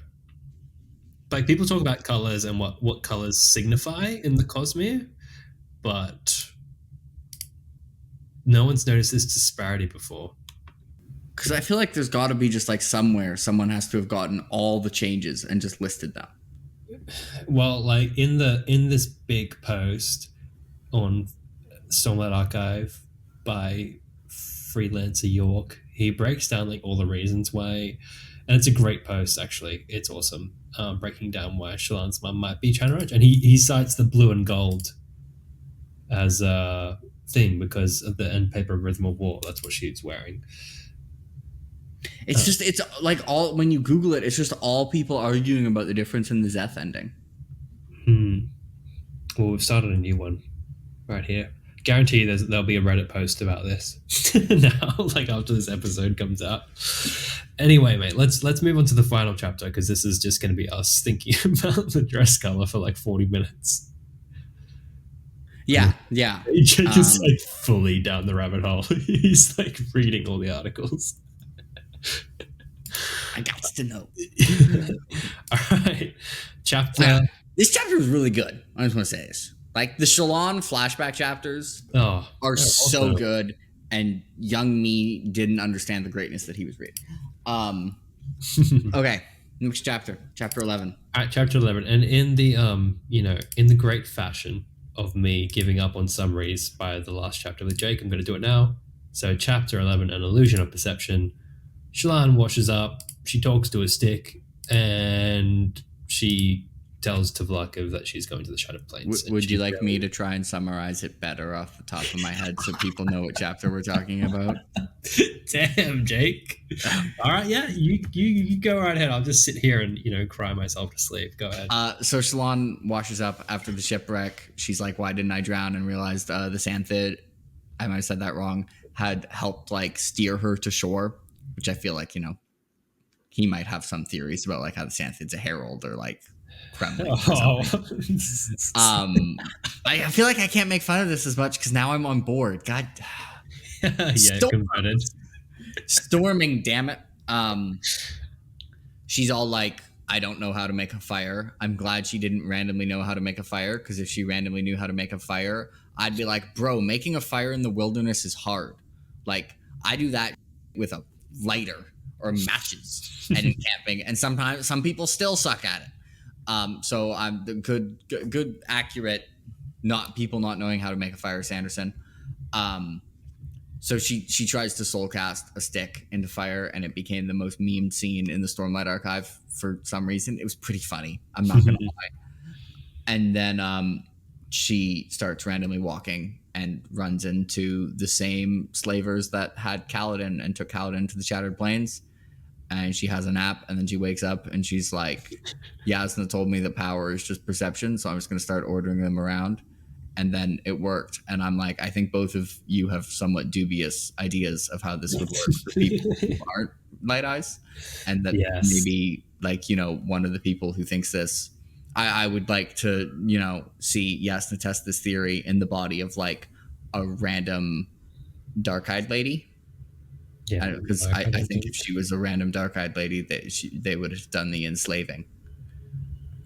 Like, people talk about colors and what colors signify in the Cosmere, but no one's noticed this disparity before. Because I feel like there's got to be just like somewhere someone has to have gotten all the changes and just listed them. Well, like in this big post on Stormlight Archive by Freelancer York, he breaks down like all the reasons why, and it's a great post actually. It's awesome, breaking down why Shallan's mum might be trying to run, and he cites the blue and gold as a thing because of the end paper of Rhythm of War. That's what she's wearing. It's like all, when you Google it, it's just all people arguing about the difference in the Zeth ending. Well, we've started a new one right here. Guarantee there'll be a Reddit post about this now, like after this episode comes out. Anyway, mate, let's move on to the final chapter, because this is just going to be us thinking about the dress color for like 40 minutes. Yeah. Just like fully down the rabbit hole. He's like reading all the articles. I got to know. All right. Chapter. This chapter is really good. I just want to say this. Like the Shallan flashback chapters are so good, and young me didn't understand the greatness that he was reading. Okay, next chapter 11. All right, chapter 11, and in the in the great fashion of me giving up on summaries by the last chapter with Jake, I'm going to do it now. So, chapter 11, an illusion of perception. Shallan washes up. She talks to a stick, and she tells Tavlakov that she's going to the Shattered Plains. Would you like me to try and summarize it better off the top of my head so people know what chapter we're talking about? Damn, Jake. All right, yeah, you go right ahead. I'll just sit here and cry myself to sleep. Go ahead. So Shallan washes up after the shipwreck. She's like, "Why didn't I drown?" And realized the Xanthid, I might have said that wrong, had helped like steer her to shore, which I feel like he might have some theories about like how the Xanthid's a herald or like cremlings or something. I feel like I can't make fun of this as much because now I'm on board. God. Yeah, converted. Storming, damn it. She's all like, I don't know how to make a fire. I'm glad she didn't randomly know how to make a fire, because if she randomly knew how to make a fire, I'd be like, bro, making a fire in the wilderness is hard. Like, I do that with a lighter or matches and in camping, and sometimes some people still suck at it. So I'm the good, accurate, not people not knowing how to make a fire, Sanderson. So she tries to soul cast a stick into fire, and it became the most memed scene in the Stormlight Archive for some reason. It was pretty funny, I'm not gonna lie. And then she starts randomly walking and runs into the same slavers that had Kaladin and took Kaladin to the Shattered Plains. And she has a nap, and then she wakes up and she's like, Yasna told me that power is just perception, so I'm just gonna start ordering them around. And then it worked. And I'm like, I think both of you have somewhat dubious ideas of how this would work for people who aren't light eyes. And that maybe like, one of the people who thinks this, I would like to, see Yasna test this theory in the body of like a random dark-eyed lady. Yeah. Because I think if she was a random dark-eyed lady, they would have done the enslaving.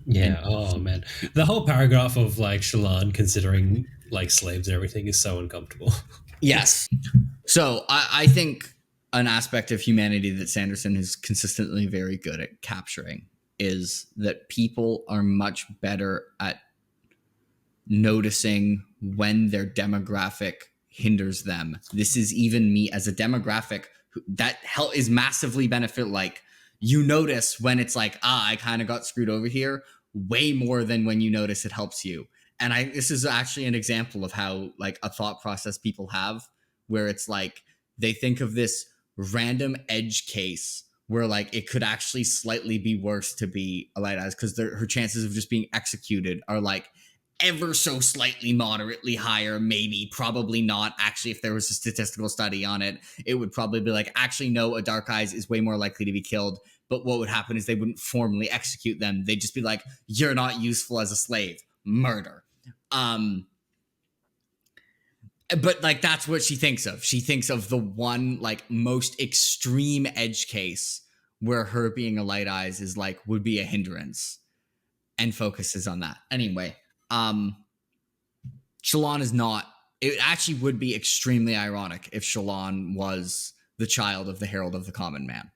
Yeah. Oh man, the whole paragraph of like Shallan considering like slaves and everything is so uncomfortable. Yes. So I think an aspect of humanity that Sanderson is consistently very good at capturing is that people are much better at noticing when their demographic hinders them. This is even me as a demographic that is massively benefit. Like, you notice when it's like, I kind of got screwed over here, way more than when you notice it helps you. And this is actually an example of how like a thought process people have, where it's like they think of this random edge case where like it could actually slightly be worse to be a light eyes, because her chances of just being executed are like ever so slightly moderately higher, maybe, probably not. Actually, if there was a statistical study on it, it would probably be like, actually, no, a dark eyes is way more likely to be killed. But what would happen is they wouldn't formally execute them. They'd just be like, you're not useful as a slave. Murder. But like, that's what she thinks of. She thinks of the one like most extreme edge case where her being a light eyes is like, would be a hindrance, and focuses on that. Anyway, Shallan is not. It actually would be extremely ironic if Shallan was the child of the Herald of the Common Man.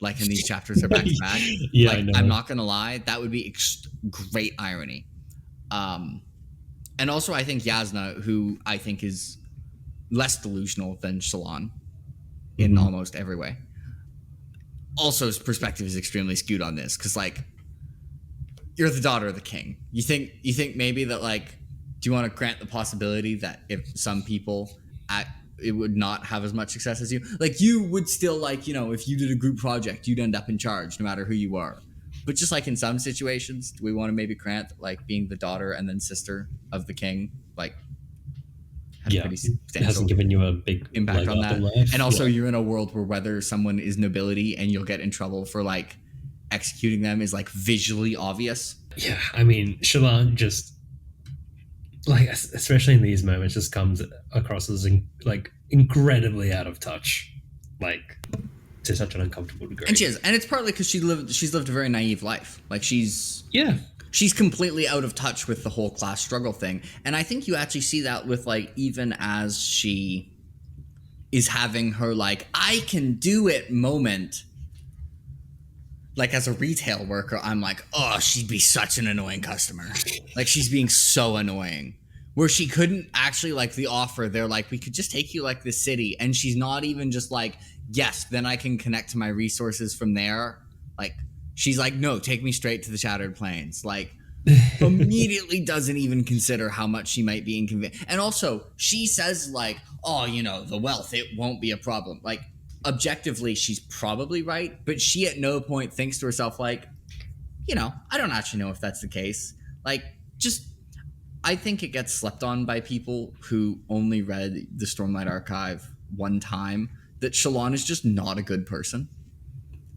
Like in these chapters are back to back. Yeah, like, I'm not gonna lie, that would be great irony. And also I think Yasna, who I think is less delusional than Shallan in almost every way, also his perspective is extremely skewed on this, because like, you're the daughter of the king. You think maybe that like, do you want to grant the possibility that if some people it would not have as much success as you, like you would still like, if you did a group project, you'd end up in charge no matter who you are. But just like in some situations, do we want to maybe grant like being the daughter and then sister of the king, like has pretty substantial, hasn't given you a big impact on that. And also you're in a world where whether someone is nobility and you'll get in trouble for like executing them is like visually obvious. Yeah, I mean, Shallan just like, especially in these moments, just comes across as like incredibly out of touch, like to such an uncomfortable degree. And she is, and it's partly because she's lived a very naive life. Like she's completely out of touch with the whole class struggle thing. And I think you actually see that with like even as she is having her like I can do it moment. Like as a retail worker, I'm like, oh, she'd be such an annoying customer. Like she's being so annoying. Where she couldn't actually like the offer. They're like, we could just take you like this city, and she's not even just like, yes, then I can connect to my resources from there. Like she's like, no, take me straight to the Shattered Plains. Like immediately doesn't even consider how much she might be inconvenient. And also she says like, oh, you know, the wealth, it won't be a problem. Like objectively, she's probably right, but she at no point thinks to herself like, you know, I don't actually know if that's the case. Like just, I think it gets slept on by people who only read the Stormlight Archive one time that Shallan is just not a good person.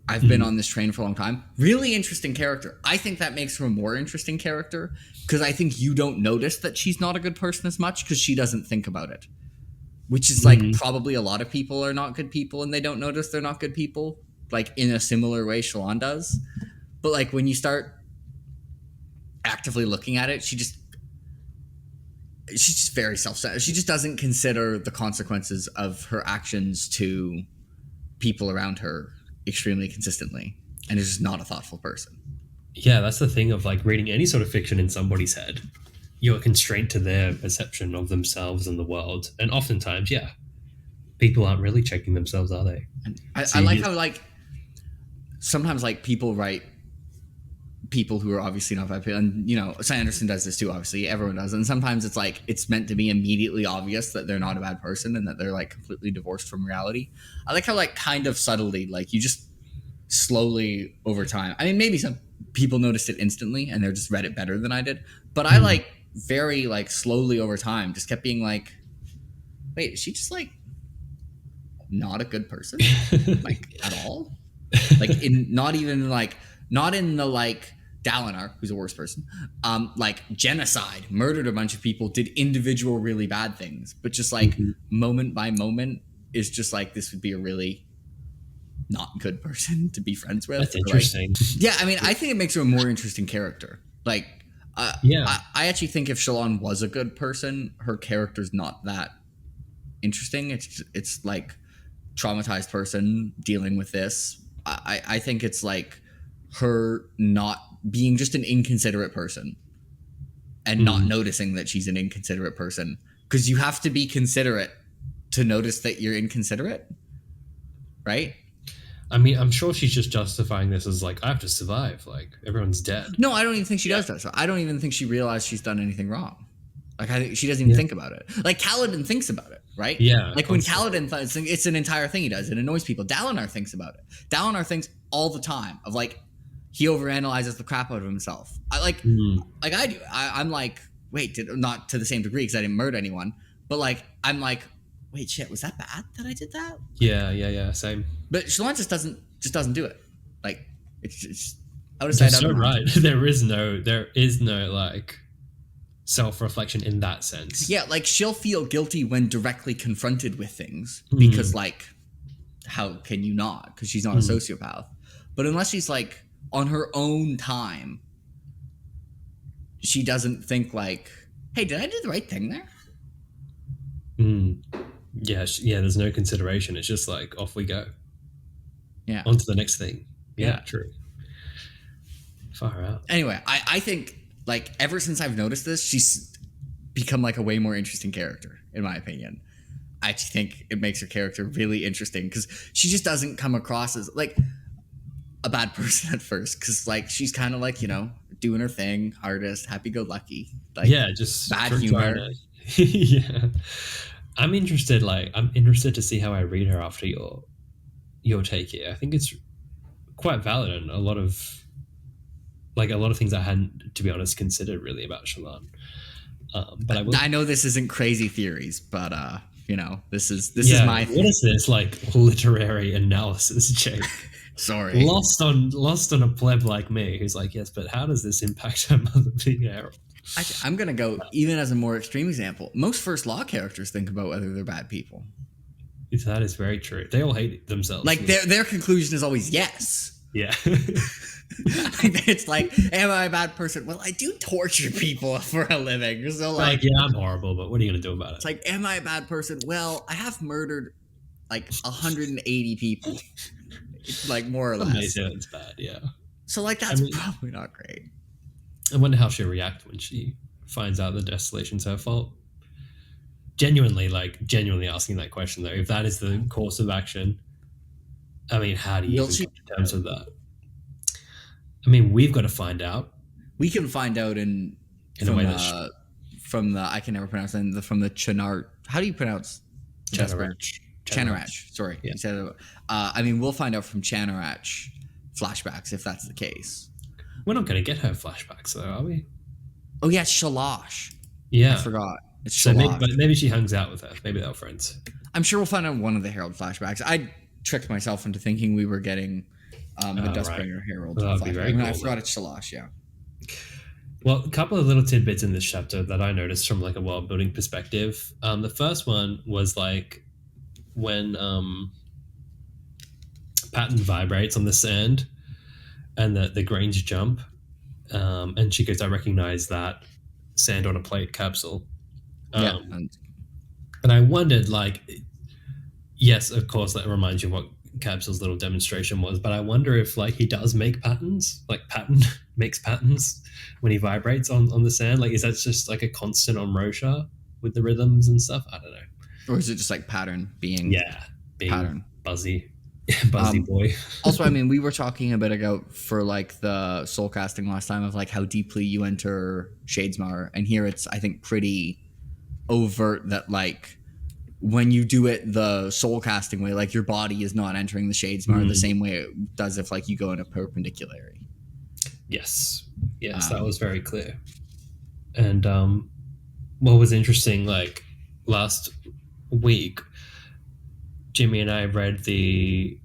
I've been on this train for a long time. Really interesting character. I think that makes her a more interesting character because I think you don't notice that she's not a good person as much because she doesn't think about it. Which is like probably a lot of people are not good people and they don't notice they're not good people. Like in a similar way Shallan does. But like when you start actively looking at it, she's just very self-centered. She just doesn't consider the consequences of her actions to people around her extremely consistently and is just not a thoughtful person. Yeah, that's the thing of like reading any sort of fiction in somebody's head. You're constrained to their perception of themselves and the world. And oftentimes, people aren't really checking themselves, are they? I like how like sometimes like people write people who are obviously not bad people, and you know Sanderson does this too, obviously everyone does, and sometimes it's like it's meant to be immediately obvious that they're not a bad person and that they're like completely divorced from reality. I like how like kind of subtly like you just slowly over time, I mean maybe some people noticed it instantly and they're just read it better than I did, but I like very like slowly over time just kept being like, wait, is she just like not a good person like at all, like in not even like not in the like Dalinar, who's a worse person, like genocide, murdered a bunch of people, did individual really bad things, but just like moment by moment is just like this would be a really not good person to be friends with. That's interesting. Like, yeah, I mean, I think it makes her a more interesting character. Like, I actually think if Shallan was a good person, her character's not that interesting. It's like traumatized person dealing with this. I think it's like her not being just an inconsiderate person and not noticing that she's an inconsiderate person, because you have to be considerate to notice that you're inconsiderate, right? I mean, I'm sure she's just justifying this as like, I have to survive, like everyone's dead. No, I don't even think she does that. So I don't even think she realized she's done anything wrong. Like I think she doesn't even think about it. Like Kaladin thinks about it, right? Yeah. Like when Kaladin it's an entire thing he does. It annoys people. Dalinar thinks about it. Dalinar thinks all the time of like, he overanalyzes the crap out of himself. Like I do. I'm like, wait, not to the same degree because I didn't murder anyone, but like, I'm like, wait, shit, was that bad that I did that? Yeah, same. But Shallan just doesn't do it. Like, it's out of sight. That's so right. There is no like self-reflection in that sense. Yeah, like she'll feel guilty when directly confronted with things because like, how can you not? Because she's not a sociopath. But unless she's like on her own time, she doesn't think like, hey, did I do the right thing there? Yeah, there's no consideration. It's just like, off we go. Yeah. On to the next thing. Yeah, true. Far out. Anyway, I think like ever since I've noticed this, she's become like a way more interesting character, in my opinion. I actually think it makes her character really interesting because she just doesn't come across as like a bad person at first, because like she's kind of like, you know, doing her thing, artist, happy-go-lucky, like just bad humor. Yeah, I'm interested to see how I read her after your take here. I think it's quite valid and a lot of things I hadn't, to be honest, considered really about Shallan. But I know this isn't crazy theories, but you know, this is my what is this like literary analysis, Jake? Sorry. Lost on a pleb like me who's like, yes, but how does this impact her mother being a herald? I'm going to go even as a more extreme example. Most first law characters think about whether they're bad people. That is very true. They all hate themselves. Like their conclusion is always yes. Yeah. It's like, am I a bad person? Well, I do torture people for a living. So like yeah, I'm horrible, but what are you gonna do about it? It's like, am I a bad person? Well, I have murdered like 180 people. It's like more or less. Yeah, it's bad, yeah. So like that's probably not great. I wonder how she'll react when she finds out the desolation's her fault. Genuinely asking that question though. If that is the course of action, I mean, how do you come to terms with that? I mean, we've got to find out. We can find out from the I can never pronounce it. From the Chanart. How do you pronounce Chanarach? Sorry, yeah. You said it. I mean, we'll find out from Chanarach flashbacks if that's the case. We're not going to get her flashbacks though, are we? Oh yeah, it's Shalash. Yeah, I forgot. It's Shalash. So maybe she hangs out with her. Maybe they're friends. I'm sure we'll find out one of the Herald flashbacks. I tricked myself into thinking we were getting the Dustbringer Herald flashback. Cool, I forgot it's Shalash. Yeah. Well, a couple of little tidbits in this chapter that I noticed from like a world building perspective. The first one was like when Patton vibrates on the sand and the grains jump, and she goes, I recognize that sand on a plate capsule. And I wondered, like, yes, of course, that reminds you of what Capsule's little demonstration was, but I wonder if like he does make patterns, like Patton makes patterns when he vibrates on the sand. Like, is that just like a constant on Roshar with the rhythms and stuff? I don't know. Or is it just like pattern being pattern buzzy boy? Also, I mean, we were talking a bit ago for like the soul casting last time of like how deeply you enter Shadesmar, and here it's I think pretty overt that like when you do it the soul casting way, like your body is not entering the Shadesmar the same way it does if like you go in a perpendicular. Yes, that was very clear. And what was interesting, like last week, Jimmy and I read the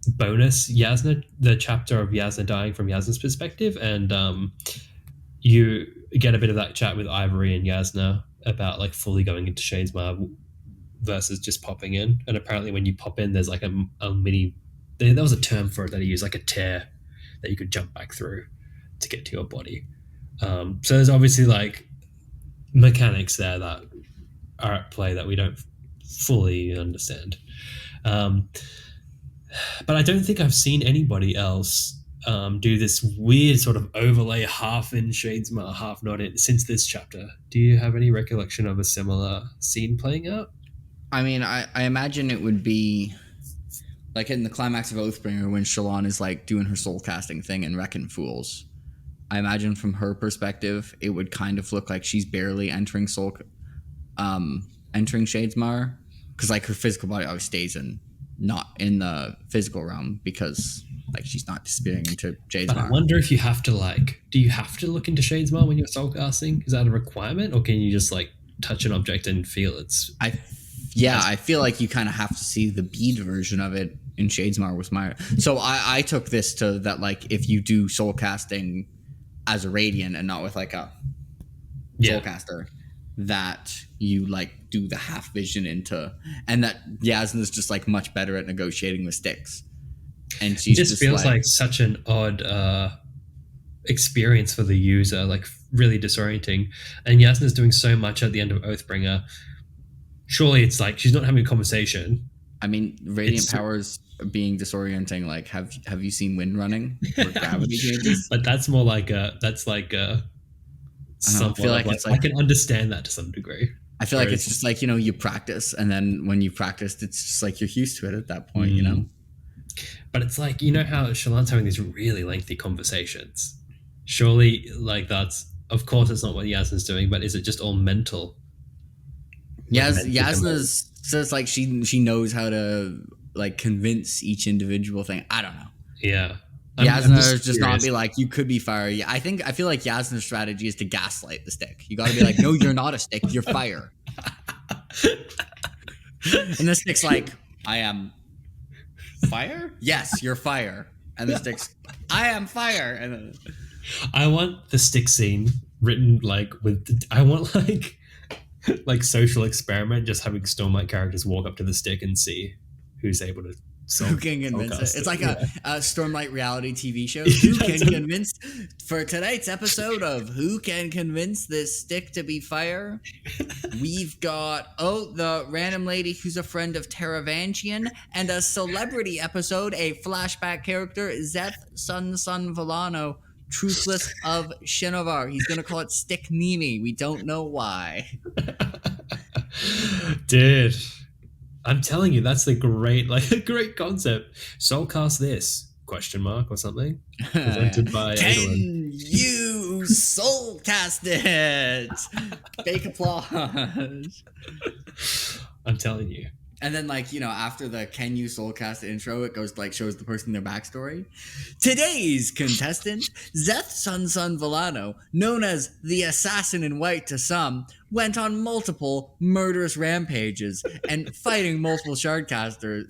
bonus Yasna, the chapter of Yasna dying from Yasna's perspective, and you get a bit of that chat with Ivory and Yasna about like fully going into Shadesmar versus just popping in. And apparently when you pop in, there's like a mini, there was a term for it that he used, like a tear that you could jump back through to get to your body. So there's obviously like mechanics there that are at play that we don't fully understand. But I don't think I've seen anybody else do this weird sort of overlay, half in Shadesmar, half not in, since this chapter. Do you have any recollection of a similar scene playing out? I mean, I imagine it would be like in the climax of Oathbringer when Shallan is like doing her soul casting thing and wrecking fools. I imagine from her perspective, it would kind of look like she's barely entering Shadesmar, because like her physical body always stays not in the physical realm because like she's not disappearing into Shadesmar. But I wonder if you have to do you have to look into Shadesmar when you're soul casting? Is that a requirement, or can you just like touch an object and feel it's? I feel like you kind of have to see the bead version of it in Shadesmar with my. So I took this to that like if you do soul casting as a Radiant and not with like a soul caster, that you like do the half vision into, and that Yasna's just like much better at negotiating with sticks. And she just feels like such an odd experience for the user, like really disorienting. And Yasna's doing so much at the end of Oathbringer. Surely it's like she's not having a conversation. I mean, Radiant powers being disorienting. Like, have you seen Wind Running or Gravity Changes? But that's more like I feel like it's like, I can understand that to some degree. I feel like it's just like, you practice, and then when you practiced, it's just like you're used to it at that point, But it's like, how Shallan's having these really lengthy conversations. Surely, like that's, of course, it's not what Yasna's doing, but is it just all mental? Yasna says like she knows how to like convince each individual thing. I don't know. Yeah. Yasna is just not be like, you could be fire. Yeah, I feel like Yasna's strategy is to gaslight the stick. You got to be like, no, you're not a stick. You're fire. And the stick's like, I am fire? Yes, you're fire. And the stick's, I am fire. And then, I want the stick scene written like I want like like social experiment, just having Stormlight characters walk up to the stick and see who's able to Who can convince it? It's like a Stormlight reality TV show. Who can convince? For tonight's episode of Who Can Convince This Stick to Be Fire, we've got the random lady who's a friend of Teravantian, and a celebrity episode, a flashback character, Zeth Sun Villano, Truthless of Shinovar. He's gonna call it Stick Nimi. We don't know why. Dude, I'm telling you, that's a great concept. Soulcast this ? Or something. Presented by Can Adolin. you soulcast it? Fake applause. I'm telling you. And then, after the "Can you soulcast" intro, it goes shows the person their backstory. Today's contestant, Zeth Sun Villano, known as the Assassin in White to some, went on multiple murderous rampages, and fighting multiple shardbearers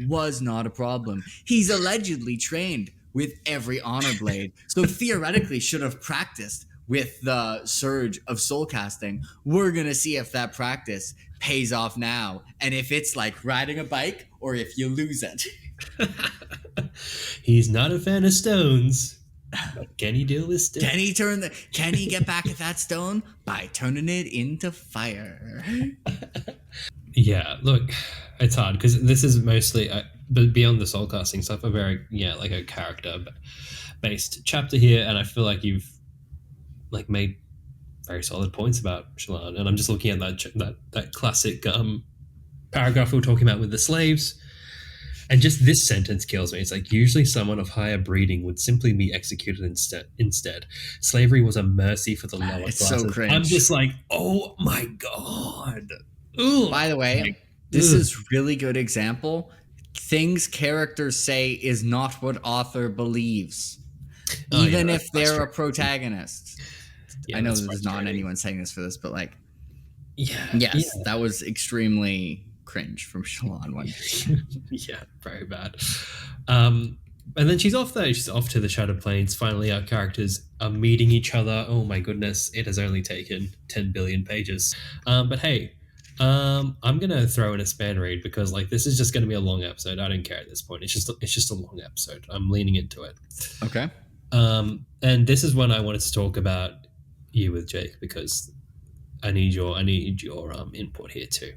was not a problem. He's allegedly trained with every honor blade, so theoretically should have practiced with the surge of soul casting. We're gonna see if that practice pays off now, and if it's like riding a bike or if you lose it. He's not a fan of stones, but can he deal with stones? Can he get back at that stone by turning it into fire? Yeah, look, it's hard because this is mostly, but beyond the soul casting stuff, a very a character based chapter here, and I feel like you've made very solid points about Shallan, and I'm just looking at that classic paragraph we were talking about with the slaves, and just this sentence kills me. It's like, usually someone of higher breeding would simply be executed instead. Slavery was a mercy for the lower classes. So cringe. I'm just like, oh my god. Ugh. By the way, this is really good example. Things characters say is not what author believes, even if they're a protagonist. Yeah, I know this is not anyone saying this for this, but that was extremely cringe from Shallan one. Yeah, very bad. And then she's off there. She's off to the Shattered Plains. Finally, our characters are meeting each other. Oh my goodness, it has only taken 10 billion pages. But hey, I'm gonna throw in a Spanreed because this is just gonna be a long episode. I don't care at this point. It's just a long episode. I'm leaning into it. Okay. And this is when I wanted to talk about you with Jake, because I need your input here too.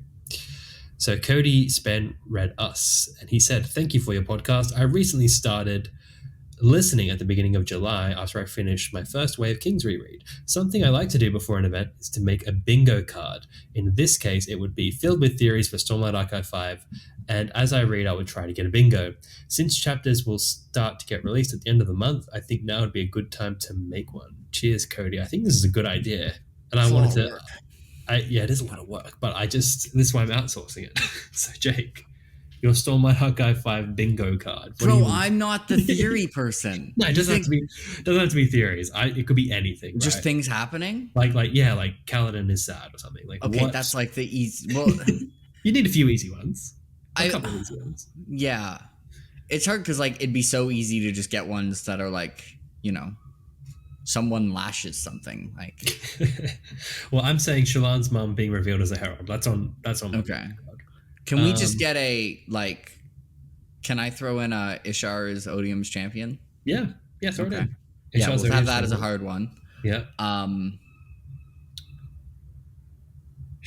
So Cody Span read us, and he said, "Thank you for your podcast. I recently started listening at the beginning of July after I finished my first Way of Kings reread. Something I like to do before an event is to make a bingo card. In this case, it would be filled with theories for Stormlight Archive 5, and as I read, I would try to get a bingo. Since chapters will start to get released at the end of the month, I think now would be a good time to make one. Cheers, Cody. I think this is a good idea." And I wanted to... it is a lot of work, but this is why I'm outsourcing it. So, Jake, your Stormlight Archive 5 bingo card. Bro, I'm not the theory person. No, it doesn't have to be theories. It could be anything. Just right? Things happening? Like Kaladin is sad or something. Okay, that's the easy... Well, you need a few easy ones. A couple of easy ones. Yeah. It's hard because it'd be so easy to just get ones that are someone lashes something. Well, I'm saying Shallan's mom being revealed as a herald. That's on. Okay. Can we just get can I throw in Ishar as Odium's champion? Yeah, throw it in. Yeah, we'll have that as a hard one. Yeah. Shallan's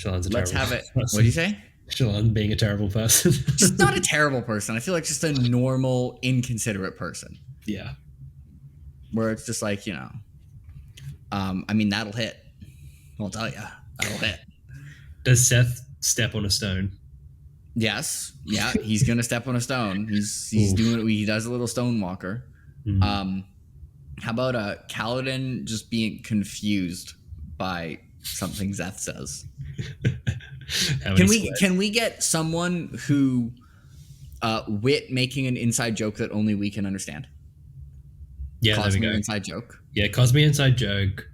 a Let's terrible have it. person. What do you say? Shallan being a terrible person. Just not a terrible person. I feel like just a normal, inconsiderate person. Yeah. Where it's just that'll hit. I'll tell you. That'll hit. Does Seth step on a stone? Yes. Yeah, he's going to step on a stone. He's doing it. He does a little stone walker. Mm. How about Kaladin just being confused by something Zeth says? Can we get someone who Wit making an inside joke that only we can understand? Yeah, Cosme there we go. Inside joke. Yeah, Cosme inside joke.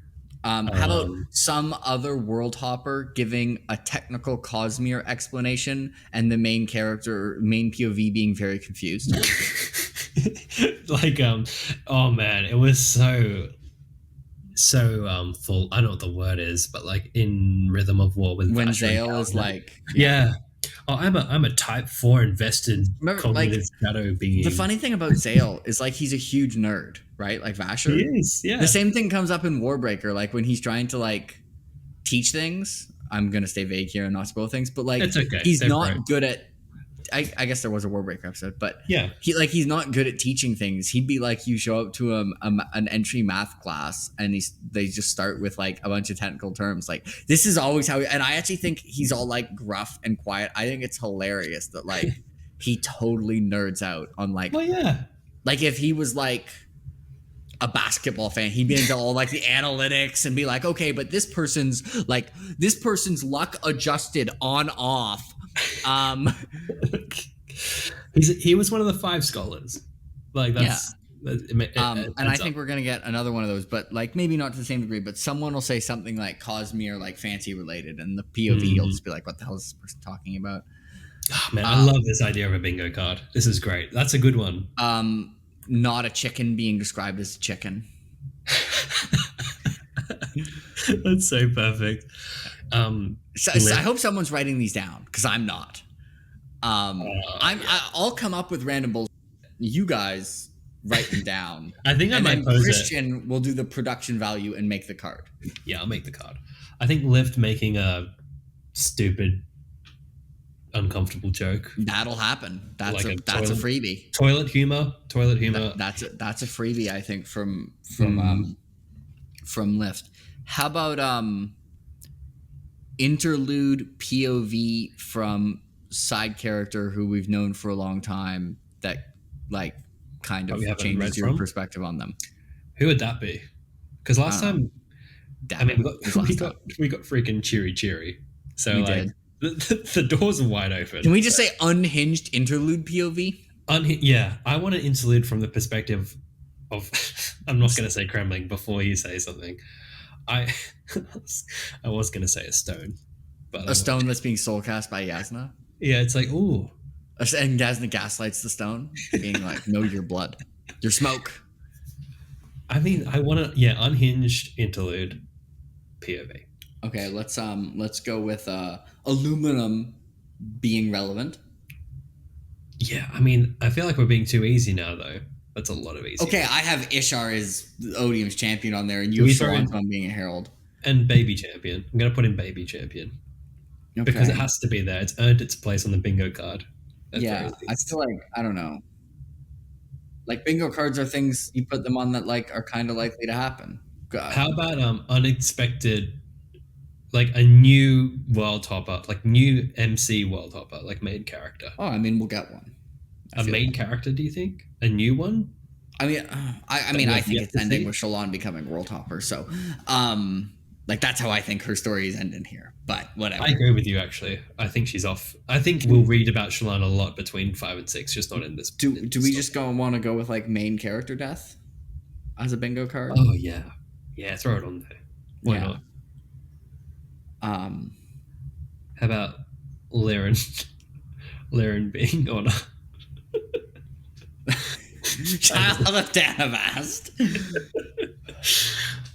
How about some other world hopper giving a technical Cosmere explanation and the main POV being very confused? Oh man, it was so so full. I don't know what the word is, but like in Rhythm of War with When Vasher and Zale is Galvan. like, Yeah. Oh, I'm a type 4 invested remember, cognitive shadow being. the funny thing about Zale is like he's a huge nerd, right? Like Vasher. He is, yeah. The same thing comes up in Warbreaker, like when he's trying to like teach things. I'm gonna stay vague here and not spoil things, but like It's okay. he's They're not pro. good at. I guess there was a Warbreaker episode, but Yeah. he's not good at teaching things. He'd be like, you show up to an entry math class and they just start with like a bunch of technical terms. Like this is always how. And I actually think he's all like gruff and quiet. I think it's hilarious that like he totally nerds out on like. Well, yeah. Like if he was like a basketball fan, he'd be into all like the analytics and be like, okay, but this person's luck adjusted on off. He was one of the 5 scholars. Like that's and I think we're gonna get another one of those, but like maybe not to the same degree. But someone will say something like Cosmere, like fancy related, and the POV will just be like, "What the hell is this person talking about?" Oh, man, I love this idea of a bingo card. This is great. That's a good one. Not a chicken being described as a chicken. That's so perfect. So I hope someone's writing these down because I'm not. I'll come up with random bullshit. You guys write them down. I think I might pose Christian will do the production value and make the card. Yeah, I'll make the card. I think Lift making a stupid, uncomfortable joke. That'll happen. That's Like a freebie. Toilet humor. That's a freebie. I think from Lift. How about interlude POV from side character who we've known for a long time that like kind of changes your perspective on them? Who would that be? Because last time, we got freaking Cheery. So we like the doors are wide open. Can we just say unhinged interlude POV? Yeah, I want an interlude from the perspective of. I'm not going to say cremling before you say something. I was going to say a stone, but a stone that's being soulcast by Yasna. Yeah, it's like ooh, and Yasna gaslights the stone, being like, "Know your blood, your smoke." I mean, I want to unhinged interlude POV. Okay, let's go with aluminum being relevant. Yeah, I mean, I feel like we're being too easy now, though. That's a lot of easy. Okay, I have Ishar as Odium's champion on there, and you have Shallan on being a herald. And baby champion. I'm gonna put in baby champion because it has to be there. It's earned its place on the bingo card. Yeah, I feel like I don't know. Like bingo cards are things you put them on that like are kind of likely to happen. How about unexpected, like a new world hopper, like new MC world hopper, like main character? Oh, I mean, we'll get one. A main character? Do you think a new one? I mean, I think it's ending with Shallan becoming world hopper. So, like that's how I think her story is ending here. But whatever. I agree with you. Actually, I think she's off. I think we'll read about Shallan a lot between 5 and 6, just not in this. Do we just want to go with like main character death as a bingo card? Oh yeah, throw it on there. Why not? How about Laren being on a Child of Danavast?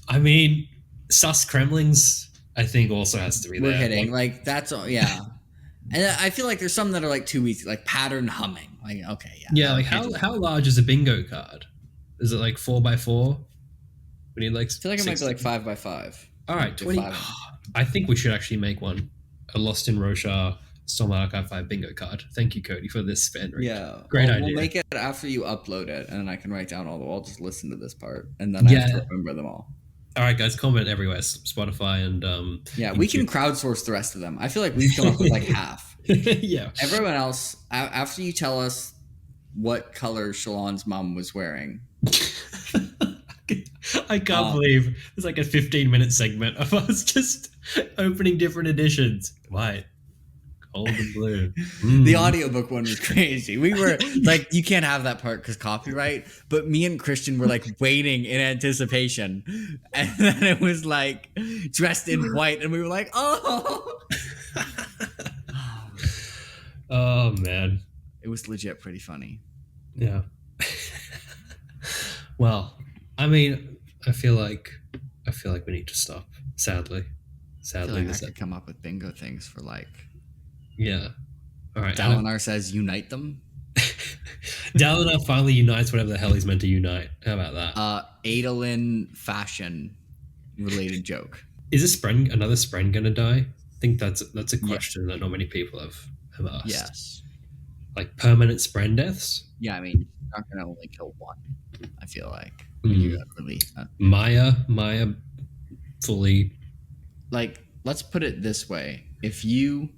I mean, sus cremlings, I think also has to be there. We're hitting like that's all, yeah. And I feel like there's some that are like too easy, like pattern humming. Like okay, yeah. Yeah, like how large is a bingo card? Is it like 4x4? We need like. I feel like it might be like 5x5. All right, 20. I think we should actually make one. A Lost in Roshar Stormlight Archive 5 bingo card. Thank you, Cody, for this Spanreed. Yeah. Great idea. We'll make it after you upload it, and then I can write down I'll just listen to this part, and then I have to remember them all. All right, guys, comment everywhere. Spotify and YouTube. We can crowdsource the rest of them. I feel like we've come up with like half. Yeah. Everyone else, after you tell us what color Shallan's mom was wearing. I can't believe there's like a 15-minute segment of us just opening different editions. White, gold, and blue. The audiobook one was crazy. We were like, you can't have that part because copyright. But me and Christian were like waiting in anticipation. And then it was like dressed in white. And we were like, oh. Oh, man. It was legit pretty funny. Yeah. Well, I mean, I feel like I feel like we need to stop. Sadly, I feel like I could come up with bingo things for like. Yeah. All right. Dalinar says unite them. Dalinar finally unites whatever the hell he's meant to unite. How about that? Adolin fashion related joke. Is another Spren gonna die? I think that's a question that not many people have asked. Yes. Like permanent Spren deaths? Yeah, I mean, you're not gonna only kill one. I feel like you got really Maya fully. Like, let's put it this way: if you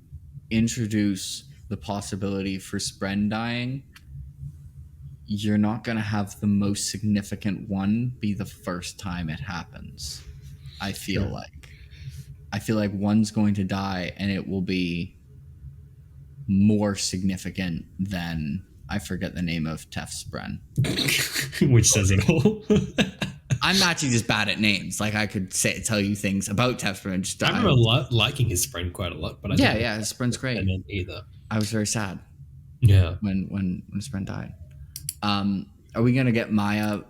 introduce the possibility for Spren dying, you're not gonna have the most significant one be the first time it happens. I feel like one's going to die, and it will be more significant than, I forget the name of Tef's Spren. Which says it all. I'm actually just bad at names. Like, I could tell you things about Tef's Spren. I remember liking his Spren quite a lot, but his Spren's great. Either. I was very sad. Yeah. When Spren died. Are we gonna get Maya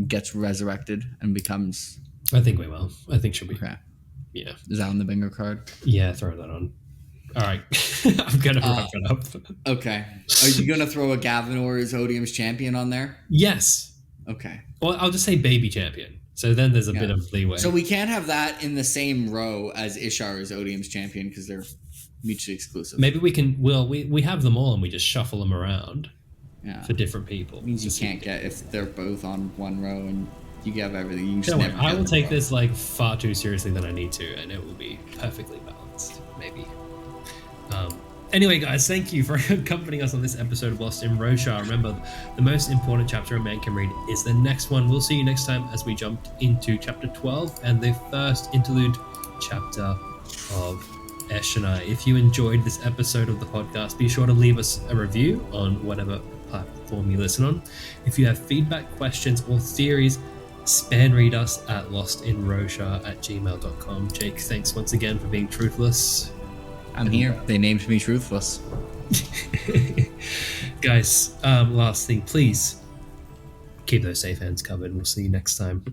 gets resurrected and becomes? I think we will. I think she'll be. Okay. Yeah. Is that on the bingo card? Yeah, throw that on. All right. I'm going to wrap it up. Okay. Are you going to throw a Gavinor's Odium's champion on there? Yes. Okay. Well, I'll just say baby champion. So then there's a bit of leeway. So we can't have that in the same row as Ishar's Odium's champion because they're mutually exclusive. Maybe we can, we have them all and we just shuffle them around for different people. It means you can't get, if they're both on one row and you have everything. You just never I will take this like far too seriously than I need to, and it will be perfectly balanced, maybe. Anyway, guys, thank you for accompanying us on this episode of Lost in Roshar. Remember, the most important chapter a man can read is the next one. We'll see you next time as we jump into chapter 12 and the first interlude chapter of Eshonai. If you enjoyed this episode of the podcast, be sure to leave us a review on whatever platform you listen on. If you have feedback, questions, or theories, Spanreed us at lostinroshar@gmail.com. Jake, thanks once again for being truthless. I'm here. They named me Truthless. Guys, last thing, please keep those safe hands covered. We'll see you next time.